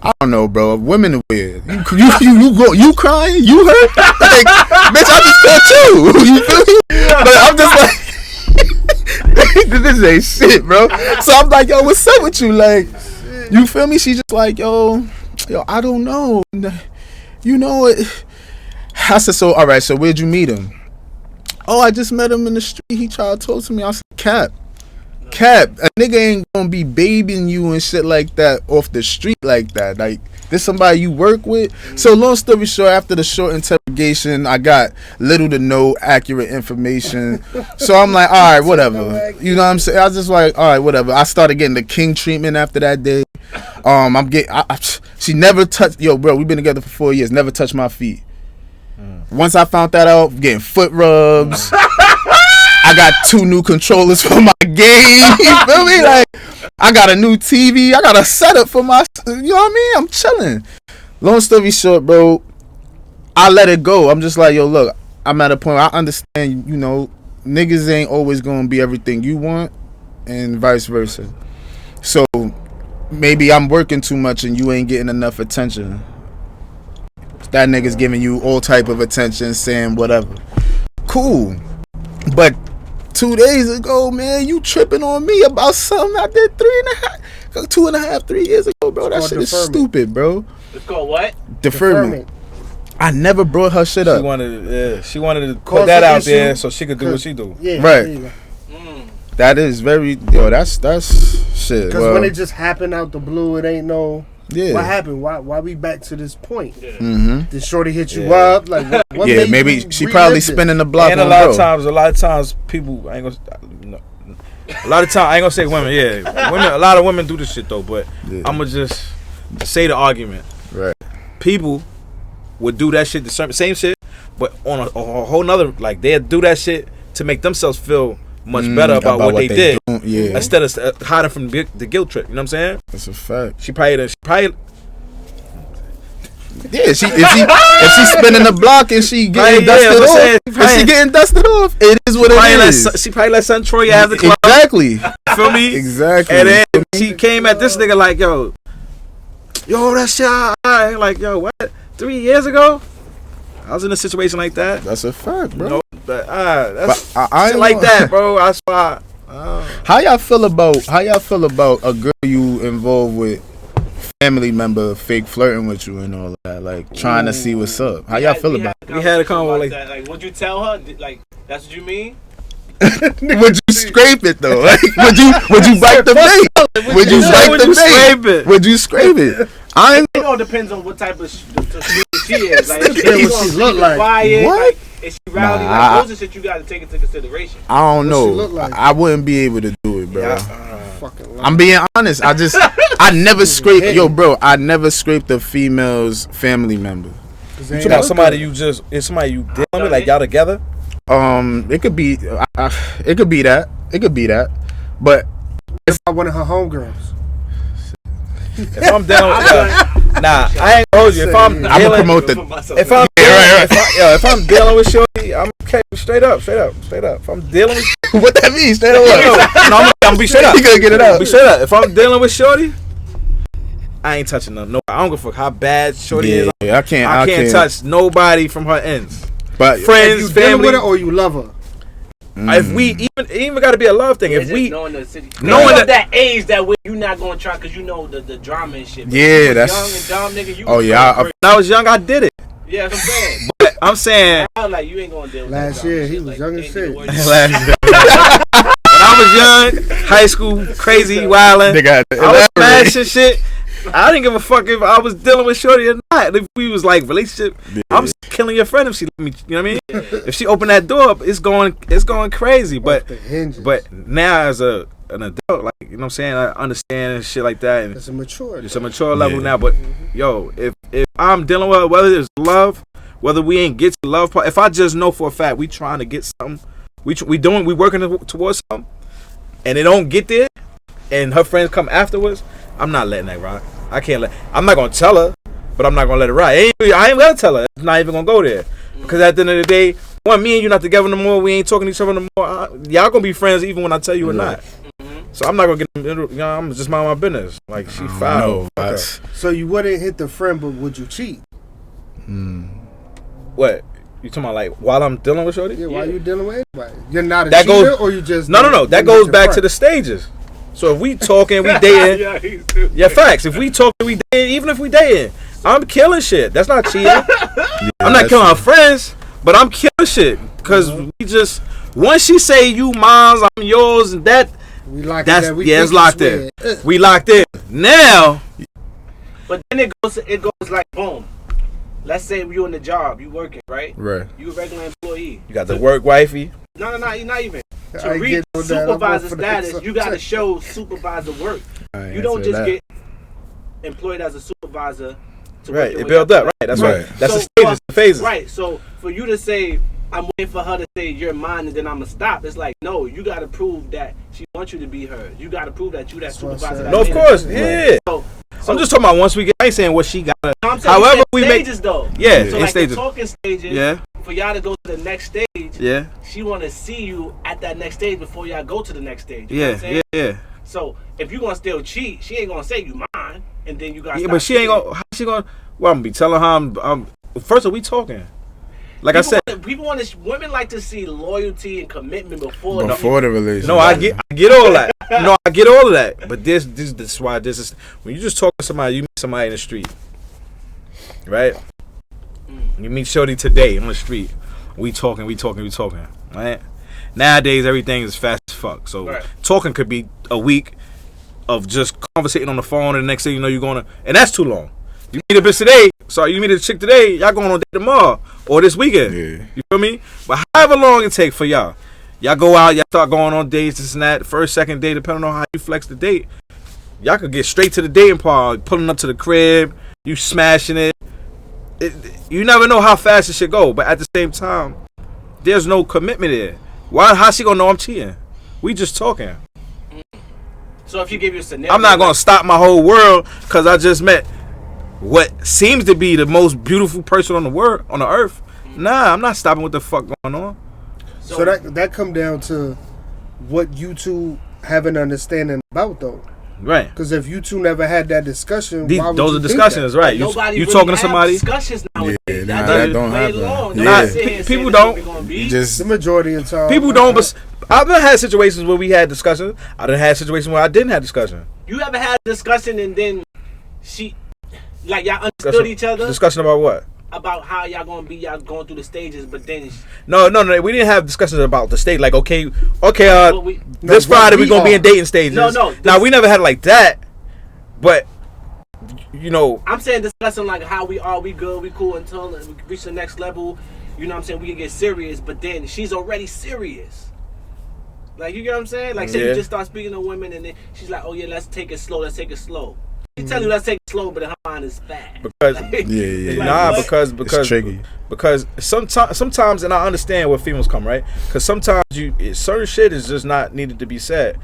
I don't know, bro. Women are weird. You crying? You hurt? Like, bitch, I just caught you. You feel me? But I'm just like, this ain't shit, bro. So I'm like, yo, what's up with you? Like, you feel me? She just like, yo, I don't know. You know it. I said, so all right. So where'd you meet him? Oh, I just met him in the street. He tried to talk to me. I said, Cap, a nigga ain't gonna be babying you and shit like that off the street like that. Like, this somebody you work with. So long story short, after the short interrogation, I got little to no accurate information. So I'm like, all right, whatever. You know what I'm saying? I was just like, all right, whatever. I started getting the king treatment after that day. She never touched. Yo, bro, we've been together for 4 years. Never touched my feet. Once I found that out, getting foot rubs. I got 2 new controllers for my game. You feel me? Like, I got a new TV. I got a setup for my. You know what I mean? I'm chilling. Long story short, bro, I let it go. I'm just like, yo, look, I'm at a point where I understand, you know, niggas ain't always gonna be everything you want, and vice versa. So maybe I'm working too much and you ain't getting enough attention. That nigga's giving you all type of attention, saying whatever. Cool. But 2 days ago, man, you tripping on me about something I did 3 years ago, bro. That shit is stupid, bro. It's called what? Deferment. I never brought her shit up. She wanted to put that out there so she could do what she do. Yeah, Right. That is very, yo, that's shit. Because when it just happened out the blue, it ain't no. Yeah. What happened? Why we back to this point? Yeah. Mm-hmm. Did Shorty hit you up? Like, what Yeah, made maybe you she relive probably this? spinning the block And on a lot bro. of times people I ain't gonna a lot of times I ain't gonna say women, yeah. A lot of women do this shit though, but Yeah. I'ma just say the argument. Right. People would do that shit, the same shit, but on a whole nother, like they'd do that shit to make themselves feel much better about what they did. do. Yeah. Instead of hiding from the guilt trip, you know what I'm saying? That's a fact. She probably Yeah, if she spinning the block and she getting Right, yeah, dusted I'm off, saying, if she getting dusted off, it is what it is. she probably let son Troy have the club. Exactly. Feel me? Exactly. And then she came at this nigga like, yo, that shit, alright. Like, yo, what? 3 years ago? I was in a situation like that. That's a fact, bro. You know, but that's But I shit ain't like gonna- that, bro. That's why. How y'all feel about a girl you involved with, family member fake flirting with you and all that, like trying to see what's up? How y'all feel about it? We had a convo like that. Like, would you tell her? Like, that's what you mean? Would you scrape it though? Like, would you bite the bait? Would you bite the bait? Would you scrape it? It all depends on what type of she is. Like, if Depends she's what she gonna look be like. quiet, What? like, is she rowdy? Nah, Like, those are shit you got to take into consideration. I don't What she know. look like? I wouldn't be able to do it, bro. Fucking I'm being honest. I never scraped. Yo, bro, I never scraped a female's family member. You talking about somebody you just, it's somebody you dealing with, like y'all together? It could be, it could be that. It could be that. But It's one of her homegirls. If I'm dealing with, I ain't gonna hold you. If I'm I'm gonna dealing, promote the. if I'm Yeah, dealing, if I'm dealing with shorty, I'm okay. Straight up. If I'm dealing with, What that means? Straight up. no, I'm gonna be straight up. He gonna get it out. Be straight up. If I'm dealing with shorty, I ain't touching no. I don't give a fuck how bad shorty is. Yeah, I can't. I can't touch nobody from her ends. But If Friends, you dealing family. with her or you love her. If we even got to be a love thing. It's If just we knowing the city, knowing knowing that age that way, you not gonna try because you know the drama and shit. But Yeah, if you was that's- young and dumb, nigga. You Oh, was yeah, going when I was young, I did it. crazy. Yeah, that's what I'm saying. But I'm saying I was like, you ain't gonna deal with Last that drama year, he shit. was Like, young you as ain't shit. gonna worry when I was young, high school, crazy, wildin'. I was smashing shit. I didn't give a fuck if I was dealing with shorty or not. If we was like relationship, I'm killing your friend if she let me. You know what I mean? If she open that door up, it's going crazy. But The hinges. now as an adult, like, you know what I'm saying, I understand and shit like that, and It's a mature. it's a mature level now. But yo, if I'm dealing with whether it's love, whether we ain't get to the love part, if I just know for a fact we trying to get something, we working towards something, and it don't get there, and her friends come afterwards, I'm not letting that ride. I can't let. I'm not gonna tell her, but I'm not gonna let it ride. I ain't gonna tell her. It's not even gonna go there, because at the end of the day, me and you not together no more. We ain't talking to each other no more. Y'all gonna be friends even when I tell you or not. So I'm not gonna get. You know, I'm just mind my business. Like, she foul. So you wouldn't hit the friend, but would you cheat? What? You talking about like while I'm dealing with shorty? Yeah, while you dealing with anybody? You're not a That cheater, goes- or you just No. That goes back to the stages. So if we talking, we dating. Yeah, facts. If we talking, we dating. Even if we dating, I'm killing shit. That's not cheating. I'm not killing our friends, but I'm killing shit because we just once she say you mine, I'm yours, and that we locked that's in. it's locked in. We locked in. Now, But then it goes like boom. Let's say you in the job, you working, right? Right. You a regular employee. you got the work wifey. No, not even. To I reach get on that. I'm supervisor going for the status, you got to show supervisor work. You don't just get employed as a supervisor. To Right. work your It way built up. Right. That's right. That's the stages, the phases. Right. So for you to say, I'm waiting for her to say you're mine and then I'm going to stop, it's like, no, you got to prove that she wants you to be her. You got to prove that you that That's what I supervisor. said. that No, of made course. it. Yeah. So I'm just talking about once we get. I ain't saying what she got. I'm saying However, we make. stages though. Yeah, So in like stages. the talking stages. Yeah. For y'all to go to the next stage. Yeah. She want to see you at that next stage before y'all go to the next stage. You know what I'm Yeah. saying? Yeah. So if you gonna still cheat, she ain't gonna say you mine, and then you got. Yeah, but she ain't gonna. How she gonna? Well, I'm gonna be telling her. I'm first of all, we talking. Like I said. People want to. Women like to see loyalty and commitment before. Before the relationship. No, I get all that. No, I get all of that. But this is why this is when you just talk to somebody, you meet somebody in the street, right? You meet shorty today on the street. We talking, right? Nowadays, everything is fast as fuck. So Right. talking could be a week of just conversating on the phone, and the next thing you know, you're gonna, and that's too long. You meet a bitch today, you meet a chick today, y'all going on a date tomorrow or this weekend. Yeah. You feel me? But however long it take for y'all go out, y'all start going on dates, this and that, first, second date, depending on how you flex the date. Y'all could get straight to the dating part, pulling up to the crib, you smashing it. You never know how fast this shit go, but at the same time, there's no commitment there. How she gonna know I'm cheating? We just talking. So if you give you a scenario, I'm not gonna stop my whole world because I just met what seems to be the most beautiful person on the earth. Nah, I'm not stopping what the fuck going on. So that come down to what you two have an understanding about, though. Right. Because if you two never had that discussion, why would Those you are think discussions, that? right? Nobody You really talking to have somebody? Discussions nowadays. Yeah, That that don't way happen. long. Yeah. Nobody sit here and say People this is what don't. we gonna be. You just The majority of the time, People don't. But I've had situations where we had discussions. I done had situations where I didn't have discussion. You ever had a discussion and then y'all understood each other? Discussion about what? about how y'all gonna be, y'all going through the stages, but then No, we didn't have discussions about the state. Like, okay, we- this Friday we gonna be in dating stages. No. Now we never had it like that, but you know, I'm saying discussing like how we are, we good, we cool until we reach the next level. You know what I'm saying? We can get serious, but then she's already serious. Like, you get what I'm saying? Like, say you just start speaking to women, and then she's like, "Oh yeah, let's take it slow. Let's take it slow." She tell you let's take it slow, but her mind is fast. because Like, because It's tricky. because sometimes, and I understand where females come, right? Because sometimes certain shit is just not needed to be said.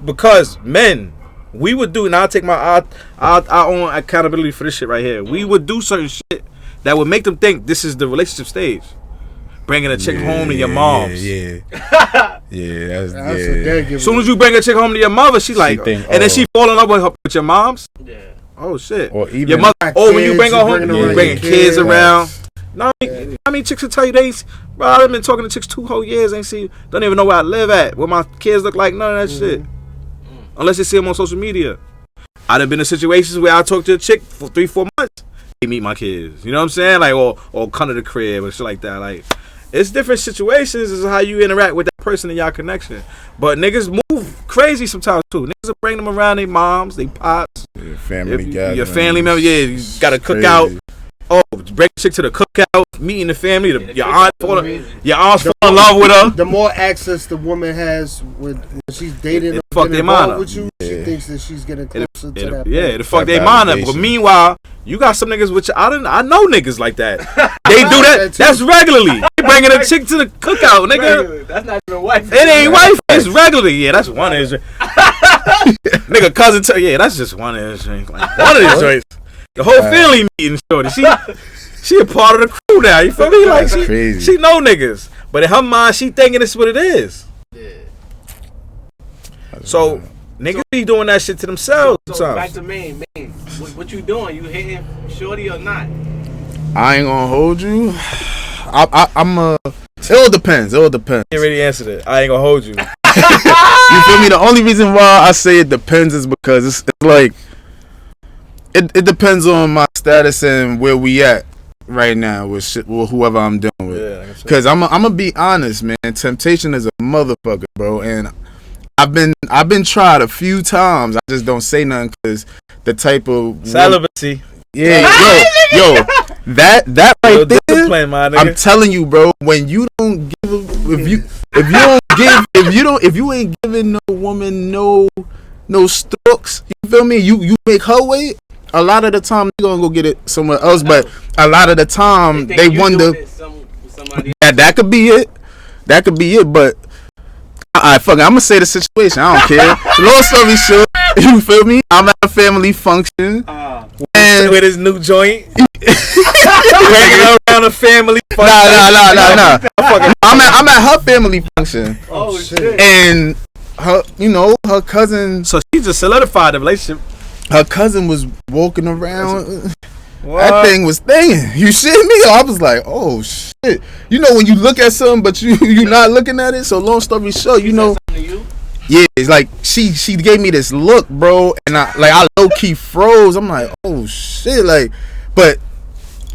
Because men, we would do, and I'll take our own accountability for this shit right here. We would do certain shit that would make them think this is the relationship stage. Bringing a chick home to your mom's. Yeah. That's As Soon as you bring a chick home to your mother, she's like, think, and then she fall in love with your mom's. Yeah. Oh shit. Or even your mother. Oh, when you bring her home, bringing you around bringing your kids kids. around. No, I mean, chicks will tell you they ain't. Bro, I've been talking to chicks 2 whole years. Ain't see, don't even know where I live at, what my kids look like. None of that shit. Unless you see them on social media. I done been in situations where I talk to a chick for 3-4 months. They meet my kids. You know what I'm saying? Like, or come to the crib or shit like that. Like, it's different situations. Is how you interact with that person in y'all connection. But niggas move crazy sometimes too. Niggas will bring them around their moms, their pops, your family member. Yeah, you gotta cook out. Oh, bring a chick to the cookout, meeting the family. Your aunt's fall in love with her. The more access the woman has when she's dating It or fuck getting their mind involved up. with you, she thinks that she's getting closer to that. Yeah, point. the fuck That they mind up. But validation. meanwhile, you got some niggas which I know niggas like that. They do that. That too. That's regularly. They bringing a chick to the cookout, nigga. That's not even a wife. It ain't wife. It's regularly. Yeah, that's one of his. Nigga, cousin. Yeah, that's just one of his drinks. Like one of his drinks. The whole family meeting, shorty. She a part of the crew now. You feel me? Like crazy. she know niggas, but in her mind, she thinking it's what it is. Yeah. So niggas be doing that shit to themselves So back sometimes. to Maine. What you doing? You hitting shorty or not? I ain't gonna hold you. It all depends. You already answered it. I ain't gonna hold you. You feel me? The only reason why I say it depends is because it's like it depends on my status and where we at right now with whoever I'm dealing with. Yeah, like I said. Because I'm gonna be honest, man. Temptation is a motherfucker, bro. And I've been tried a few times. I just don't say nothing because the type of Celibacy. yeah, yo, that right Yo, there. discipline, my nigga. I'm telling you, bro. When you don't give, if you ain't giving no woman no strokes, you feel me? You make her wait. A lot of the time they gonna go get it somewhere else, but a lot of the time they wonder. That could be it. That could be it. But fuck it. I'm gonna say the situation. I don't care. Long story short, you feel me? I'm at a family function. And with his new joint. Bringing around a family. Nah. I'm at her family function, Oh shit. and her cousin. So she just solidified the relationship. Her cousin was walking around. What? That thing was thinging. You shit me? I was like, oh shit. You know when you look at something, but you not looking at it. So long story short, you know. Something to you? Yeah, it's like she gave me this look, bro, and I low key froze. I'm like, oh shit, like, but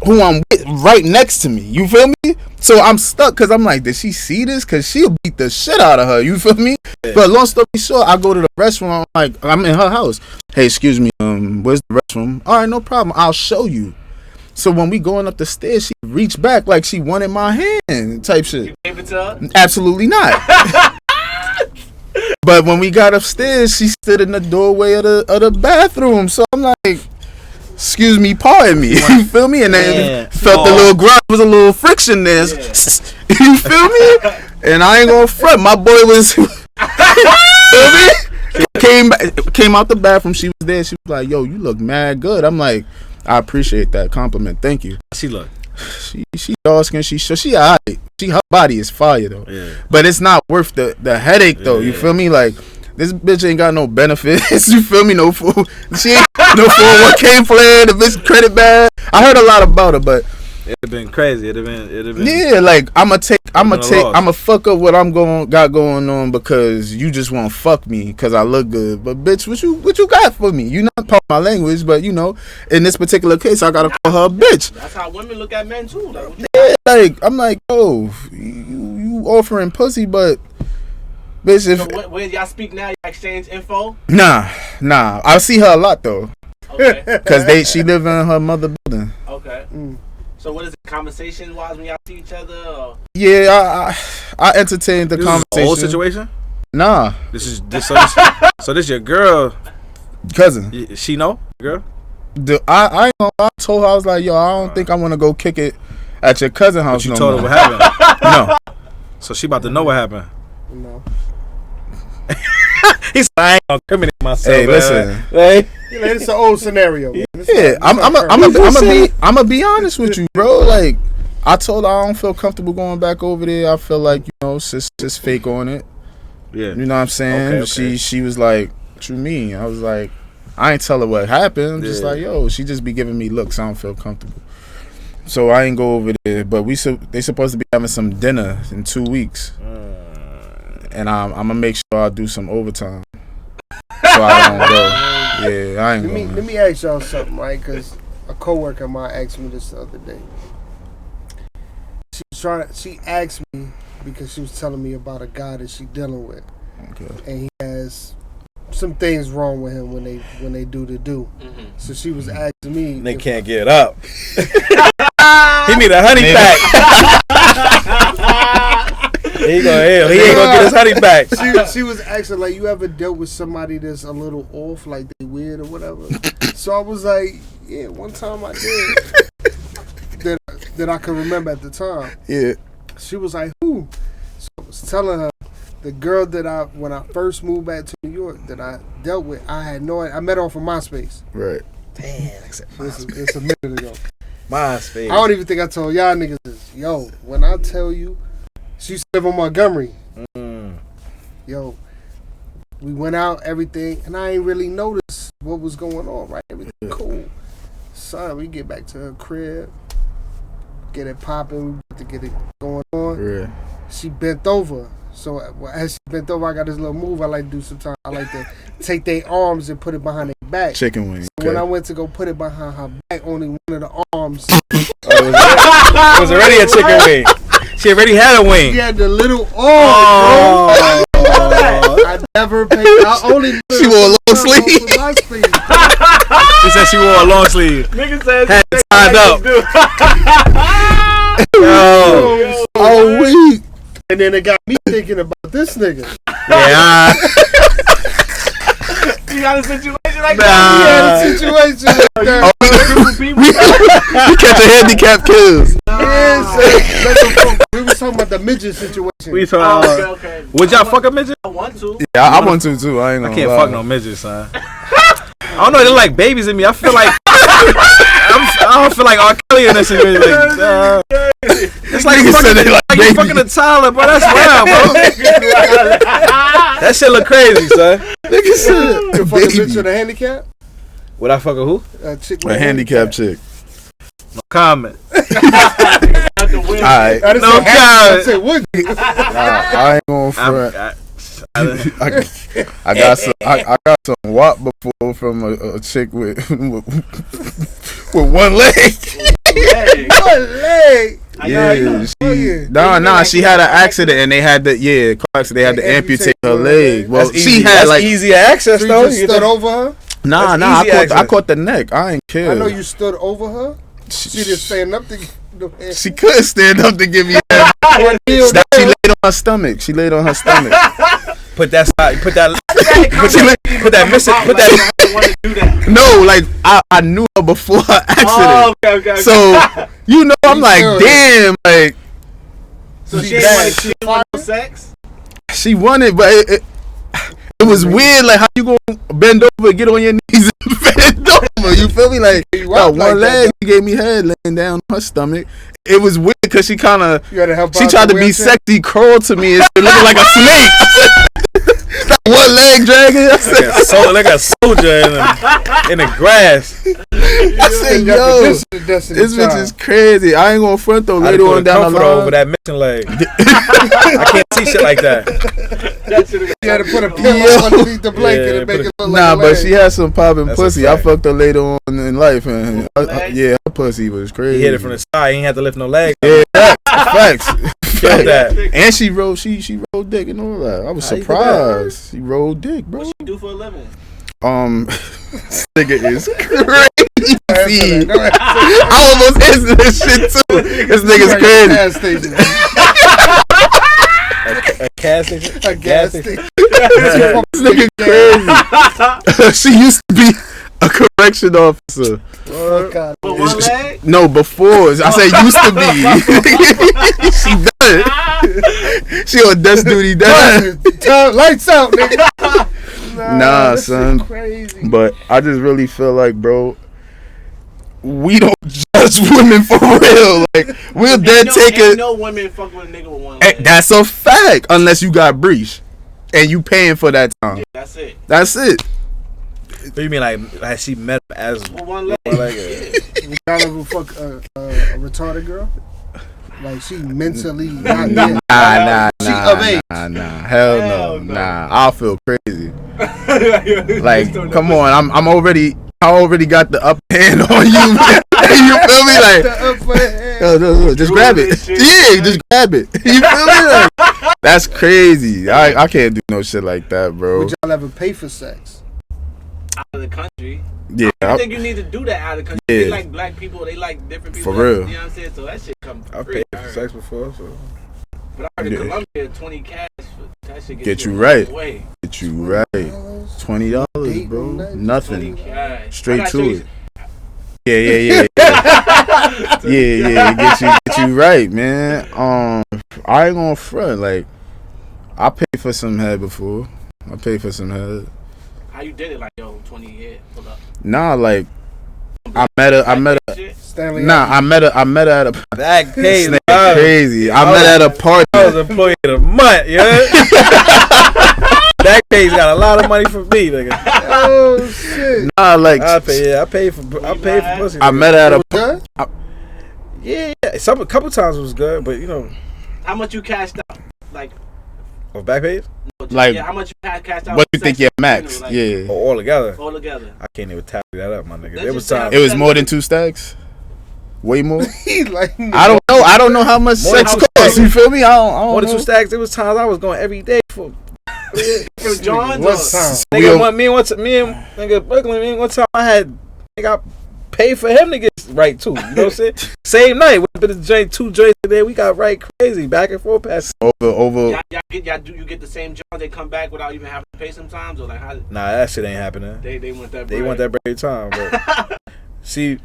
who I'm with right next to me, you feel me? So I'm stuck because I'm like, did she see this? Because she'll beat the shit out of her, you feel me? Yeah. But long story short, I go to the restroom. I'm in her house. Hey, excuse me, where's the restroom? All right, no problem. I'll show you. So when we going up the stairs, she reached back like she wanted my hand, type shit. You gave it to her? Absolutely not. But when we got upstairs, she stood in the doorway of the bathroom. So I'm like, excuse me, pardon me. You feel me? And then felt the little grunt. There was a little friction there. Yeah. You feel me? And I ain't gonna front. My boy was feel me? Came out the bathroom. She was there. She was like, yo, you look mad good. I'm like, I appreciate that compliment. Thank you. She look. She dark skin. She alright. Her body is fire though. Yeah. But it's not worth the headache though. You feel me? Like this bitch ain't got no benefits. You feel me? No food. She ain't no 401k plan. The bitch credit bad. I heard a lot about her, but It'd have been crazy. It'd have been. Yeah, like I'ma loss. fuck up what got going on because you just want to fuck me because I look good. But bitch, what you got for me? You not talking my language, but you know, in this particular case, I gotta call her a bitch. That's how women look at men too. Like, Yeah, like I'm like, oh, you offering pussy, but bitch, if so where y'all speak now? You exchange info. nah, I see her a lot though, Okay. cause she live in her mother building. Okay. So what is it, conversation wise when y'all see each other? Or? Yeah, I entertained the This conversation. is an old situation. Nah, So this your girl? cousin. She know girl? I ain't gonna lie, I told her, I was like, yo, I don't think I want to go kick it at your cousin house. But you no told her more. what happened. No. So she about to know what happened. No. He's like, I ain't gonna incriminate myself. Hey, man. listen. Hey. It's an old scenario. Man. Yeah, I'm gonna be honest with you, bro. Like, I told her I don't feel comfortable going back over there. I feel like, you know, sis fake on it. Yeah. You know what I'm saying? Okay. She was like, what you mean? I was like, I ain't tell her what happened. I'm just Yeah. like, yo, she just be giving me looks. I don't feel comfortable. So I ain't go over there. But they supposed to be having some dinner in 2 weeks. And I'm gonna make sure I do some overtime. So I don't go. Yeah, I ain't going. Let me ask y'all something, right? Because a coworker of mine asked me this the other day. She asked me because she was telling me about a guy that she dealing with, Okay. and he has some things wrong with him when they do the do. Mm-hmm. So she was asking me. They can't get up. He need a honey pack. He ain't gonna get his honey back. She was asking, like, you ever dealt with somebody that's a little off, like they weird or whatever? So I was like, yeah, one time I did. that I can remember at the time. Yeah. She was like, who? So I was telling her the girl that when I first moved back to New York that I dealt with, I had no idea. I met her off of MySpace. Right. Damn, It's a minute ago. MySpace. I don't even think I told y'all niggas this. Yo, when I tell you, she used to live on Montgomery. Yo, we went out, everything, and I ain't really noticed what was going on, right? Everything cool. Son, we get back to her crib, get it popping, we about to get it going on. Yeah. She bent over. So as she bent over, I got this little move I like to do sometimes. I like to take their arms and put it behind their back. Chicken wing. So when I went to go put it behind her back, only one of the arms. It was already a chicken wing. She already had a wing. She had the little arm, bro. I never paid. I only She wore a long sleeve. She said she wore a long sleeve. Nigga said Had it tied up. Yo. Oh, weak. And then it got me thinking about this nigga. Yeah. You got a situation like Nah. He had a situation like that. We catch a handicap kills. We was talking about the midget situation. We talking Oh, about. okay. Would y'all fuck a midget? I want to. Yeah, I want to too. I ain't gonna I can't lie. fuck no midget, son. I don't know. They're like babies in me. I feel like I don't feel like R. Kelly in this situation. Like, it's like you Niggas said they like you babies. fucking a toddler, bro. That's wild, bro. That shit look crazy, son. Nigga said You fuck a bitch with a handicap? Would I fuck a who? A chick with a handicap chick. No comment. Alright. I didn't No say handicap, I comment. said would you? I ain't gonna front. I got some WAP before from a chick with one leg. Hey, One leg. She had an accident and they had to car accident. They had to amputate her leg. Well, That's she easy. had That's like easy access So you though. just stood over her? nah. That's easy I access. caught the neck. I ain't care. I know you stood over her. She just stand up to She couldn't stand up to give me that. She laid on her stomach. She laid on her stomach. Put that side. Put that. Put that missing. Put that. I want to do that. No, like I knew her before her accident. Oh, okay. So you know, I'm like, damn, like So she didn't want sex? she wanted, but it was weird. Like, how you gonna bend over and get on your knees and bend over? You feel me? Like, You yo, walk one like leg, that, she gave me head laying down on her stomach. It was weird because she kind of, You gotta help she out tried the to be wheelchair? sexy, curl to me, and shit, looking like a snake. Like, one leg dragging. I said, like a soldier in the grass. I said, yo, this bitch is crazy. I ain't gonna front though. Later on down the line, over that missing leg. I can't see shit like that. You had to put a pillow underneath the blanket and make it look like a but leg. she had some popping That's pussy. I fucked her later on in life, and her pussy was crazy. He hit it from the side. He ain't had to lift no leg. Yeah, facts. That. And she rolled dick and all that. I was surprised. She rolled dick, bro. What she do for a living? This nigga is crazy. I almost answered this shit too. This nigga's crazy. A gas station? A gas station. This nigga crazy. She used to be a correction officer. Oh, God. With one leg? No, before. I said used to be. She done. She on desk duty done. Lights out, nigga. Nah, son. Crazy. But I just really feel like, bro, we don't judge women for real. Like, we'll then take it. No women fuck with a nigga with one leg. That's a fact. Unless you got breach and you paying for that time. Yeah, that's it. That's it. What do you mean, like she met him as With one leg. one leg? Would y'all ever fuck a retarded girl? Like, she mentally not there. Nah. She of age. Nah. Hell no. no. Nah. I'll feel crazy. Like, come on. I already got the upper hand on you, man. You feel me? Like, The upper hand. no, just grab it. Yeah, just grab it. You feel me? Like, that's crazy. I can't do no shit like that, bro. Would y'all ever pay for sex? Out of the country. Yeah. I think you need to do that out of the country. Yeah. They like black people. They like different people. For real. You know what I'm saying? So that shit come I free. paid for sex before, so But I heard in Yeah. Colombia, 20 cash. That shit Get you a right. long way. Get you right. $20, bro. 20 Nothing. cash. Straight I gotta to show it. you- Yeah. Get you right, man. I ain't gonna front. Like, I paid for some head before. I paid for some head. How you did it? Like, yo, 20 here. Pull up. Nah, like, I met her. Shit. Stanley. Nah, I met her at a. back pay. This nigga crazy. I met her at a party. I was employee of the month, yeah. Back pay's got a lot of money for me, nigga. Oh, shit. Nah, like, I paid for pussy. I met her at a. Good? Yeah. A couple times it was good, but you know, How much you cashed out? Like, of back pays Like, how much you cashed out? what for you think sex? your max? Like, Yeah. or all together. All together. I can't even tally that up, my nigga. Let's There was just say time. It was more than 2 stacks. Way more. He like, I don't know. I don't know how much More than sex 2 costs. stacks. You feel me? I don't More than know. 2 stacks. There was times I was going every day for. From John's. What or- time? Nigga, me and nigga Brooklyn. One time I had, nigga, I paid for him to get right too. You know what I'm saying? Same night, went to the joint, 2 joints today. We got right crazy, back and forth past. Over. You get the same job. They come back without even having to pay sometimes, or like how Nah, that shit ain't happening. they want that. They want that break time, but see,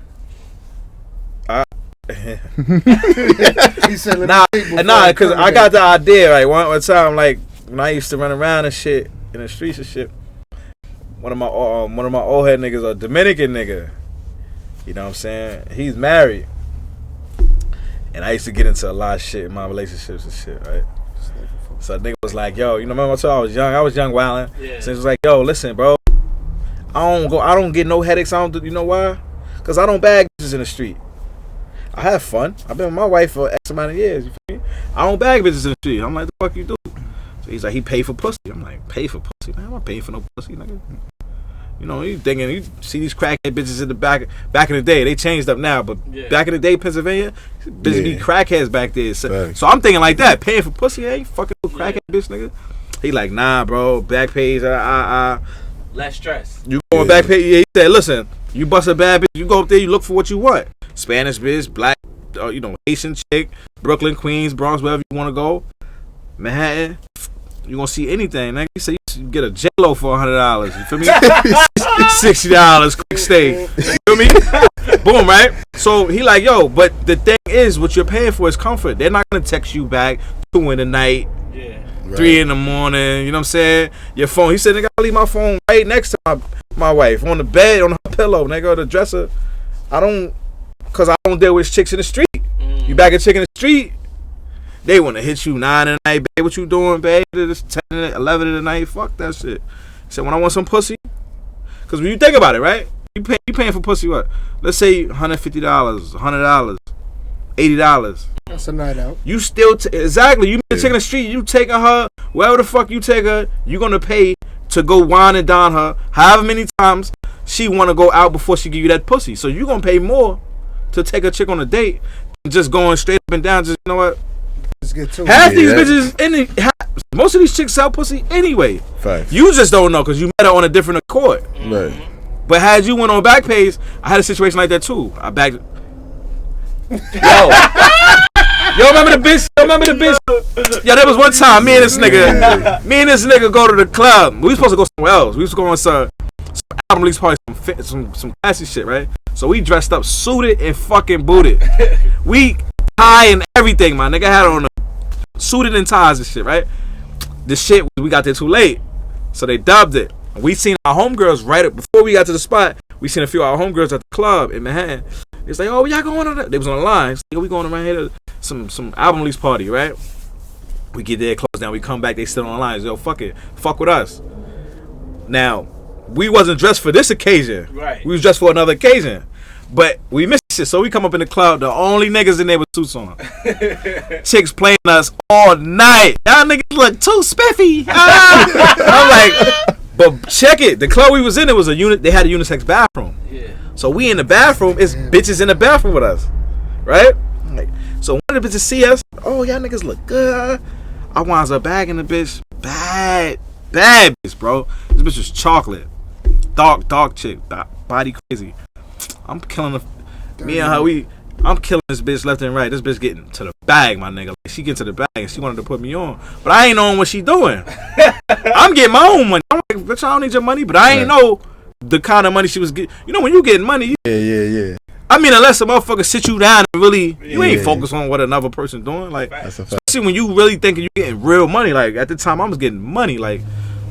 He said, nah, cause I got the idea. Like one time, like when I used to run around and shit in the streets and shit. One of my old head niggas, a Dominican nigga. You know what I'm saying? He's married, and I used to get into a lot of shit in my relationships and shit, right? So the nigga was like, "Yo, you know, remember I told you I was young, wildin'. Yeah. So he was like, "Yo, listen, bro, I don't get no headaches. I don't do, you know why? Cause I don't bag bitches in the street. I have fun. I've been with my wife for X amount of years. You feel me? I don't bag bitches in the street. I'm like, the fuck you do? So he's like, he pay for pussy. I'm like, pay for pussy? Man, I'm not paying for no pussy, nigga. You know, you thinking, you see these crackhead bitches in the back in the day. They changed up now, but Yeah. back in the day, Pennsylvania, bitches be Yeah. crackheads back there. So, Facts. so I'm thinking like that, paying for pussy, ain't fucking no crackhead bitch, nigga. He like, nah, bro, back page, Less stress. you going back page? Yeah, he said, listen, you bust a bad bitch, you go up there, you look for what you want. Spanish bitch, black, you know, Haitian chick, Brooklyn, Queens, Bronx, wherever you want to go, Manhattan. You gonna see anything, nigga. You say you get a J-Lo for $100. You feel me? $60 quick stay. You feel me? Boom, right? So he like, yo, but the thing is, what you're paying for is comfort. They're not gonna text you back 2 in the night, Yeah. 3 in the morning. You know what I'm saying? Your phone. He said, nigga, I leave my phone right next to my wife on the bed, on her pillow, nigga, or the dresser. Cause I don't deal with chicks in the street. You back a chick in the street, They want to hit you 9 in the night, babe. What you doing, babe? It's 10, 11 in the night. Fuck that shit. He said, when I want some pussy, because when you think about it, right? You paying for pussy what? Let's say $150, $100, $80. That's a night out. You still exactly. You taking the street. You taking her wherever the fuck you take her. You gonna pay to go wine and dine her. However many times she wanna go out before she give you that pussy. So you gonna pay more to take a chick on a date than just going straight up and down. Just you know what? Let's get to Half these bitches most of these chicks sell pussy anyway. Facts. You just don't know because you met her on a different accord. Right. But had you went on Backpage, I had a situation like that too. I backed. Yo, remember the bitch? Yo, there was one time me and this nigga go to the club. We was supposed to go somewhere else. We was going to some album release party, some classy shit, right? So we dressed up, suited and fucking booted. We tie and everything, my nigga had on suited and ties and shit, right? The shit, we got there too late, so they dubbed it. We seen our homegirls right before we got to the spot. We seen a few of our homegirls at the club in Manhattan. It's like, oh, y'all going on that? They was on the line. It's like, oh, we going around here to some album release party, right? We get there, close down, we come back, they still on the line. Yo, fuck it. Fuck with us. Now, we wasn't dressed for this occasion. Right. We was dressed for another occasion. But we missed shit, so we come up in the club, the only niggas in there with suits on. Chicks playing us all night. Y'all niggas look too spiffy. I'm like, but check it. The club we was in, it was a unit. They had a unisex bathroom. Yeah. So we in the bathroom. It's bitches in the bathroom with us, right? Like, so one of the bitches see us. Oh, y'all niggas look good. I winds up bagging the bitch. Bad bitch, bro. This bitch was chocolate. Dark chick. Body crazy. I'm killing me and her. I'm killing this bitch left and right. This bitch getting to the bag, my nigga. Like, she get to the bag and she wanted to put me on, but I ain't knowing what she doing. I'm getting my own money. I'm like, bitch, I don't need your money, but I ain't know the kind of money she was getting. You know, when you getting money, Yeah. I mean, unless a motherfucker sit you down and really, you ain't focused on what another person doing. Like, especially when you really thinking you getting real money. Like, at the time, I was getting money. Like,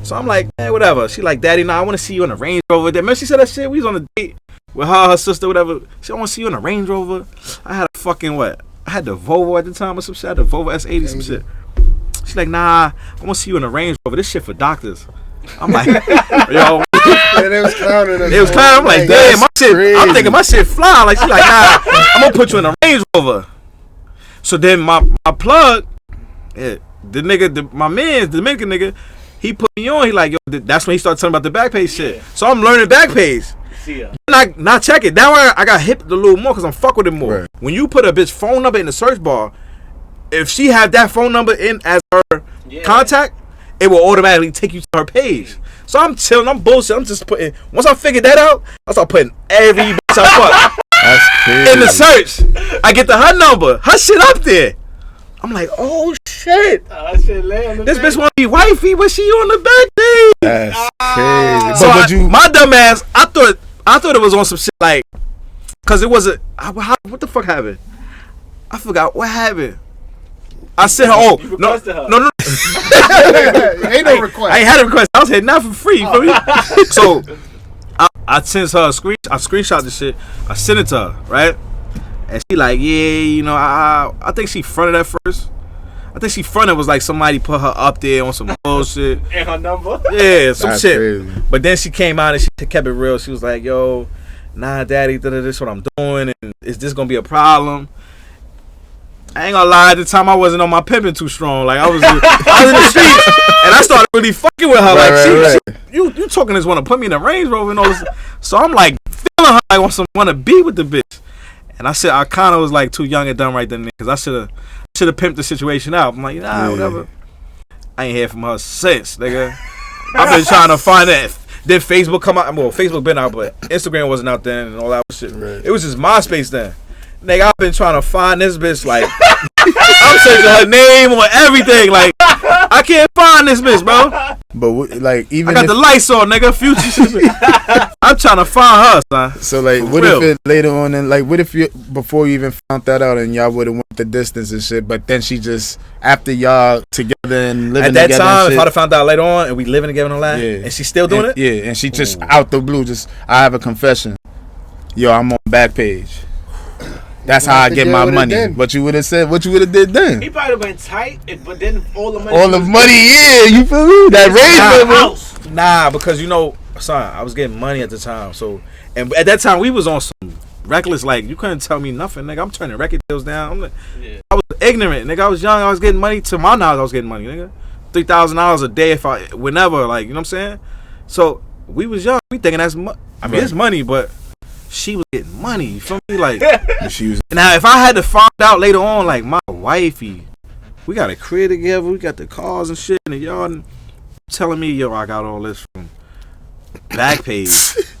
so I'm like, man, whatever. She like, daddy, nah, I want to see you in a Range Rover. Remember she said that shit? We was on a date with her sister, whatever. She, I want to see you in a Range Rover. I had a fucking what? I had the Volvo at the time or some shit. I had the Volvo S80, some shit. She's like, nah, I want to see you in a Range Rover. This shit for doctors. I'm like, yo. Yeah, they was clowning us. They was clowning. I'm like, damn, my shit. Crazy. I'm thinking my shit fly. Like, she like, nah, I'm gonna put you in a Range Rover. So then my plug, the nigga, my man's the Dominican nigga, he put me on. He like, yo, that's when he started talking about the Backpage shit. So I'm learning Backpage. Not check it. Now I got hip a little more because I'm fuck with it more. Right. When you put a bitch phone number in the search bar, if she have that phone number in as her contact, it will automatically take you to her page. So I'm chilling, I'm bullshit. I'm just putting. Once I figured that out, I start putting every bitch I fuck That's crazy. in the search. I get her number, her shit up there. I'm like, oh shit. This bitch want to be wifey, but she on the back page. That's crazy. So my dumb ass, I thought it was on some shit like, cause it wasn't. What the fuck happened? I forgot what happened. I sent her. Oh no. Ain't no request. I ain't had a request. I was heading out for free. For me. So I sent her a screenshot. I screenshot the shit. I sent it to her, right? And she like, yeah, you know, I think she fronted at first. I think she fronted was like somebody put her up there on some bullshit. And her number? Yeah, some That's shit. Crazy. But then she came out and she kept it real. She was like, yo, nah, daddy, this is what I'm doing, and is this gonna be a problem? I ain't gonna lie, at the time I wasn't on my pimping too strong. Like I was in the street and I started really fucking with her. Right, she you talking this wanna put me in a Range Rover and all this. So I'm like feeling her, I wanna be with the bitch. And I said I kinda was like too young and dumb right then because I should have pimped the situation out. I'm like, nah, whatever. I ain't heard from her since, nigga. I've been trying to find that. Then Facebook come out. Well, Facebook been out, but Instagram wasn't out then and all that shit. Right. It was just MySpace then. Nigga, I've been trying to find this bitch, like, I'm searching her name or everything, like, I can't find this bitch, bro. But, like, even I got the lights on, nigga, future. I'm trying to find her, son. So, like, what if it later on, and, like, what if you, before you even found that out and y'all would have went the distance and shit, but then she just, after y'all together and living together at that time, and shit, if I'd have found out later on and we living together on that, and she's still doing it? Yeah, and she just out the blue, just, I have a confession. Yo, I'm on Backpage. That's You how I have to get deal my with it money. then. What you would have said, what you would have did then. He probably been tight, but then all the money. All the money, yeah, you feel me? That raise house. Nah, because son, I was getting money at the time. So, and at that time we was on some reckless. Like you couldn't tell me nothing, nigga. I'm turning record deals down. I'm like, I was ignorant, nigga. I was young. I was getting money. To my knowledge, I was getting money, nigga. $3,000 a day whenever, like, you know what I'm saying? So we was young. We thinking that's I mean, it's money, but she was getting money. You feel me? Like, she was. now if I had to find out later on, like my wifey, we got a crib together, we got the cars and shit in the yard, and telling me, yo, I got all this from Backpage.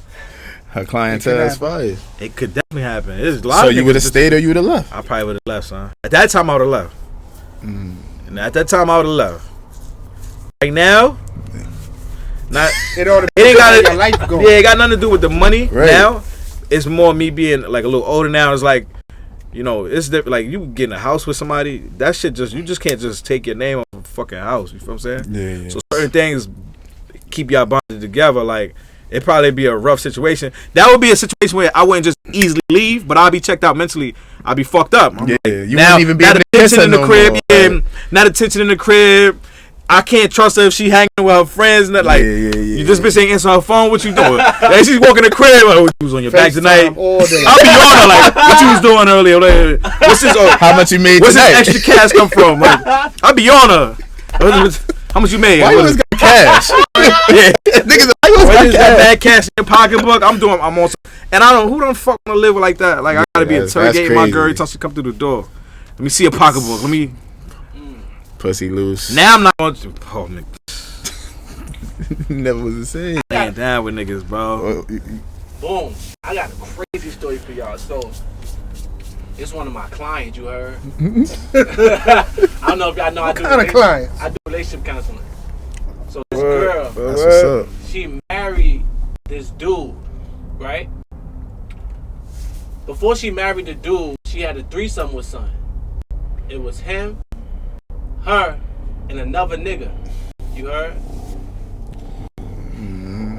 Her clientele is fire. It could definitely happen. It's a lot So of you niggas would have just- stayed or you would have left? I probably would have left, son. At that time, I would have left. And at that time, I would have left. Right now, not. It all It ain't got your life going. Yeah, it got nothing to do with the money. Right. Now, it's more me being like a little older now. It's like, it's different. Like you get in a house with somebody, that shit you just can't just take your name off a fucking house. You feel what I'm saying? Yeah. So certain things keep y'all bonded together. Like it'd probably be a rough situation. That would be a situation where I wouldn't just easily leave, but I'd be checked out mentally. I'd be fucked up. I'm like, you now, wouldn't even be now able the to kiss tension her in the no crib. more. Yeah, now the tension in the crib. I can't trust her if she hanging with her friends. And that, like, you just bitch ain't answering her phone. What you doing? Like, she's walking the crib. Like, what you was on your back tonight? All day. I'll be on her. Like, what you was doing earlier? Like, what's this? How much you made Where's this tonight? extra cash come from? Like, I'll be on her. How much you made? Why you always got cash? Yeah. Niggas, why you always Why got you got cash? bad cash in your pocketbook? I'm on some, and I don't. Who don't fuck wanna live like that? Like I gotta be That's interrogating my crazy. girl every time she come through the door. Let me see a pocketbook. Let me. Pussy loose. Now I'm not going to. Oh, nigga, Never was the same. I ain't down with niggas, bro. Boom. I got a crazy story for y'all. So, it's one of my clients, you heard? I don't know if y'all know I do. What kind of clients? I do relationship counseling. So, this girl, That's what's up. she married this dude, right? Before she married the dude, she had a threesome with son. It was him, her, and another nigga. You heard?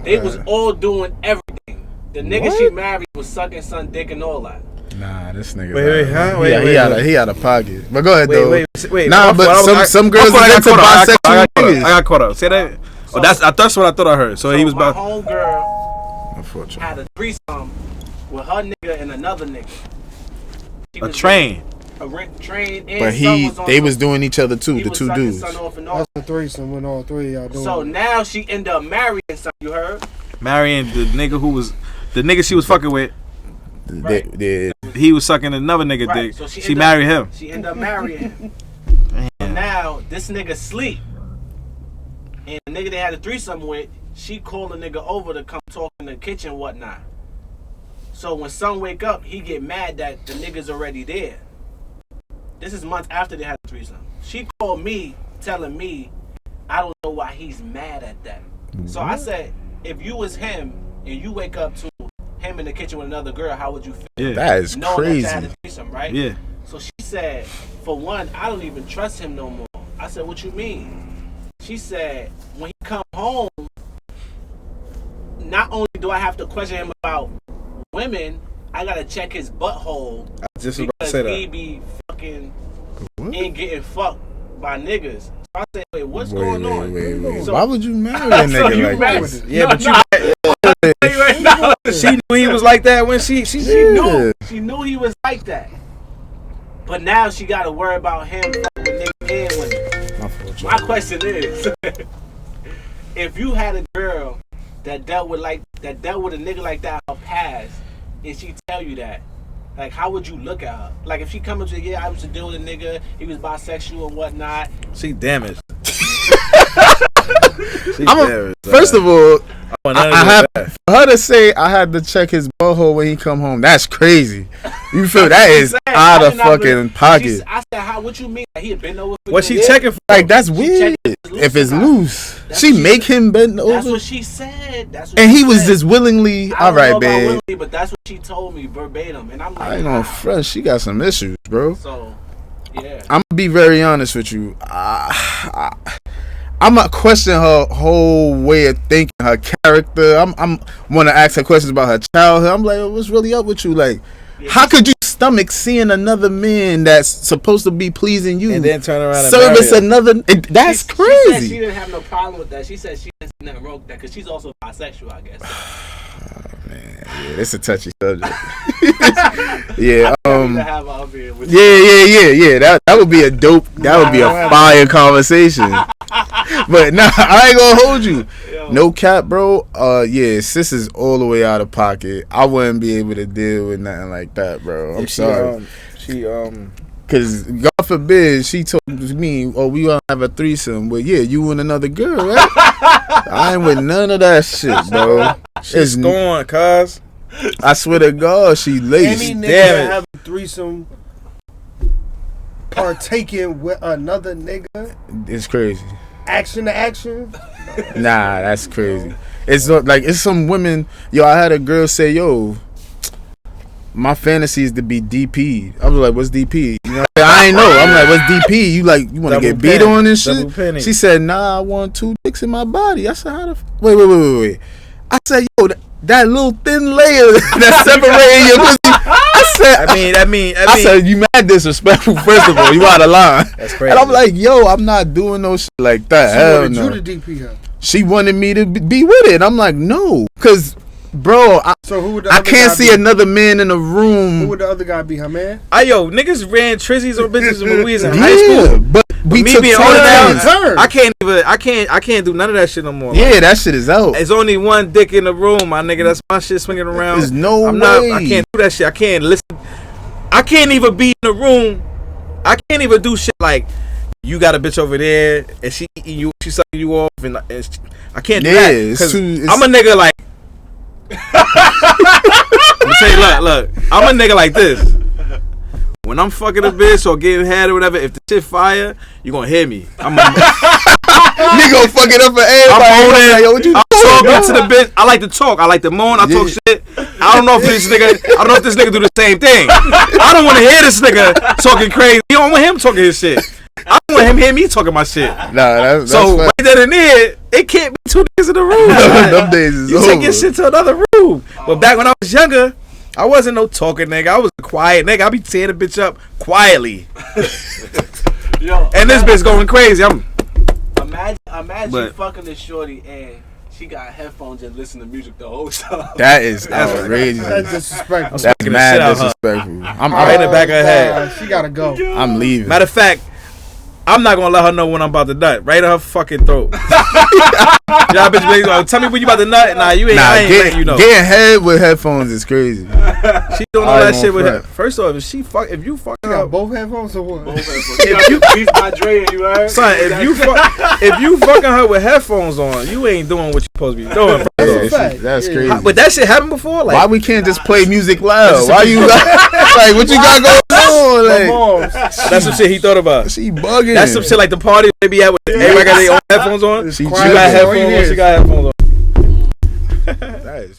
They was all doing everything. The nigga she married was sucking son dick and all that. Nah, this nigga. Wait, huh? He, Wait, he out of pocket. But go ahead though. Wait. Nah, My but fault. some girls my are fault, into I bisexual got niggas. I got caught up. Say that. So- That's what I thought I heard. So he was my about. homegirl Unfortunately. had a threesome with her nigga and another nigga. She A was train. train and But son they on was some- doing each other too, he the was two sucking dudes. son off and all. That's the threesome when all three of y'all doing So it. now she ended up marrying son, you heard? Marrying the nigga who was. The nigga she was fucking with. He was sucking another nigga Right. dick. So she ended married up, him. She ended up marrying him. So now this nigga sleep. And the nigga they had a threesome with, she called the nigga over to come talk in the kitchen and whatnot. So when son wake up, he get mad that the nigga's already there. This is months after they had the threesome. She called me telling me, I don't know why he's mad at that. So I said, if you was him and you wake up to him in the kitchen with another girl, how would you feel? Yeah. That is Knowing crazy. that you had a threesome, right? Yeah. So she said, for one, I don't even trust him no more. I said, what you mean? She said, when he come home, not only do I have to question him about women, I gotta check his butthole I just was about to because say he that. be fucking and getting fucked by niggas. So I said, wait, what's going on? Wait. So- Why would you marry a So you nigga married- like that? Yeah, No, but you. no. She knew he was like that when she She knew he was like that. But now she gotta worry about him fucking with niggas and women. My fault, My question is, if you had a girl that dealt with a nigga like that in her past, and she tell you that, like, how would you look at her? Like, if she come up to you, yeah, I was to deal with a nigga, he was bisexual and whatnot. She damaged. First of all, I have that. for her to say I had to check his butthole when he come home. That's crazy. You feel that is out of fucking pocket. I said, how? What you mean? He had been over. What she checking for? Like that's weird. checked if it's loose If it's or not. loose, That's she what she make said. him bend That's over, what she said. That's what and she he was said. just willingly. I All don't right, know about babe. willingly, but that's what she told me verbatim, and I'm like, I ain't gonna front. She got some issues, bro. So, yeah. I'm gonna be very honest with you. I'm not question her whole way of thinking, her character. I'm want to ask her questions about her childhood. I'm like, what's really up with you? Like, Yeah. how could you stomach seeing another man that's supposed to be pleasing you And then turn around and service marry her. another. That's She crazy. said she didn't have no problem with that. She said she didn't see nothing wrong with that because she's also bisexual, I guess. Yeah, it's a touchy subject. Yeah, To have her up here with yeah. That would be a dope. That would be a fire conversation. But nah, I ain't gonna hold you. No cap, bro. Yeah, sis is all the way out of pocket. I wouldn't be able to deal with nothing like that, bro. I'm sorry. Cause God forbid she told me, "Oh, we gonna have a threesome." But yeah, you and another girl, right? I ain't with none of that shit, bro. She's gone, cuz. I swear to God, she laced. Any nigga Damn that it. have a threesome partaking with another nigga, It's crazy. action to action. Nah, that's crazy. It's not, like, it's some women. Yo, I had a girl say, "Yo, my fantasy is to be DP." I was like, "What's DP?" You know, I ain't know. I'm like, "What's DP?" You like, you want to Double get beat penny. on and Double shit? penny. She said, "Nah, I want 2 dicks in my body." I said, "How the wait?" I said, "Yo, that little thin layer that's separating your pussy." I said, I said, "You mad disrespectful? First of all, you out of line." That's crazy. And I'm like, "Yo, I'm not doing no shit like that." She Hell wanted no. you to DP her. She wanted me to be with it. I'm like, no, because, bro, So who would the I other can't guy see be? another man in the Who room. would the other guy be? Her man? Yo, niggas ran trizzies on bitches and movies in high Yeah, school. but we Me took being older now, turns. I can't do none of that shit no more. Yeah, that shit is out. There's only one dick in the room, my nigga. That's my shit swinging around. There's no I way. can't do that shit. I can't listen. I can't even be in the room. I can't even do shit like you got a bitch over there and she eating you, she sucking you off, and I can't do Yeah, that. it's 'Cause too- it's- I'm a nigga like. Let me tell you, look. I'm a nigga like this. When I'm fucking a bitch or getting head or whatever, if the shit fire, you gonna hear me. I'm Nigga fuck it up for everybody. I'm moaning. Like, yo, what you I'm doing, talking to the bitch. I like to talk. I like to moan. I talk shit. I don't know if this nigga do the same thing. I don't want to hear this nigga talking crazy. You don't want him talking his shit. I don't want him hear me talking my shit. Nah, that's So fine. right there and there, it can't be 2 niggas in the room. Them days is You over. take your shit to another room. But back when I was younger, I wasn't no talking nigga. I was a quiet nigga. I be tearing the bitch up quietly. Yo, And this bitch going crazy. I'm imagine But- you fucking this shorty and she got headphones and listen to music the whole time. That is That's outrageous. That's disrespectful. That's Fucking the mad shit out her. disrespectful. I'm right in the out. back of her head. God, she gotta go. I'm leaving. Matter of fact, I'm not gonna let her know when I'm about to nut. Right in her fucking throat. Y'all bitch be like, tell me when you about to nut. Nah, you ain't. Nah, I ain't letting you know. getting head with headphones is crazy. She doing all I that ain't shit with gonna her. front. First off, if you fucking She got up, both headphones or what? if you Beats by Dre and you heard? son, if you fucking her with headphones on, you ain't doing what you supposed to be doing. That's a Yeah, fact. that's Yeah. crazy. But that shit happened before. Like, Why we can't just play music loud? Why you like what you got going on? My Like, moms. that's some shit he thought about. she bugging. That's some shit like the party they be at with everybody got their own headphones on. It's She quiet got before you headphones on. hear. She got headphones on. That is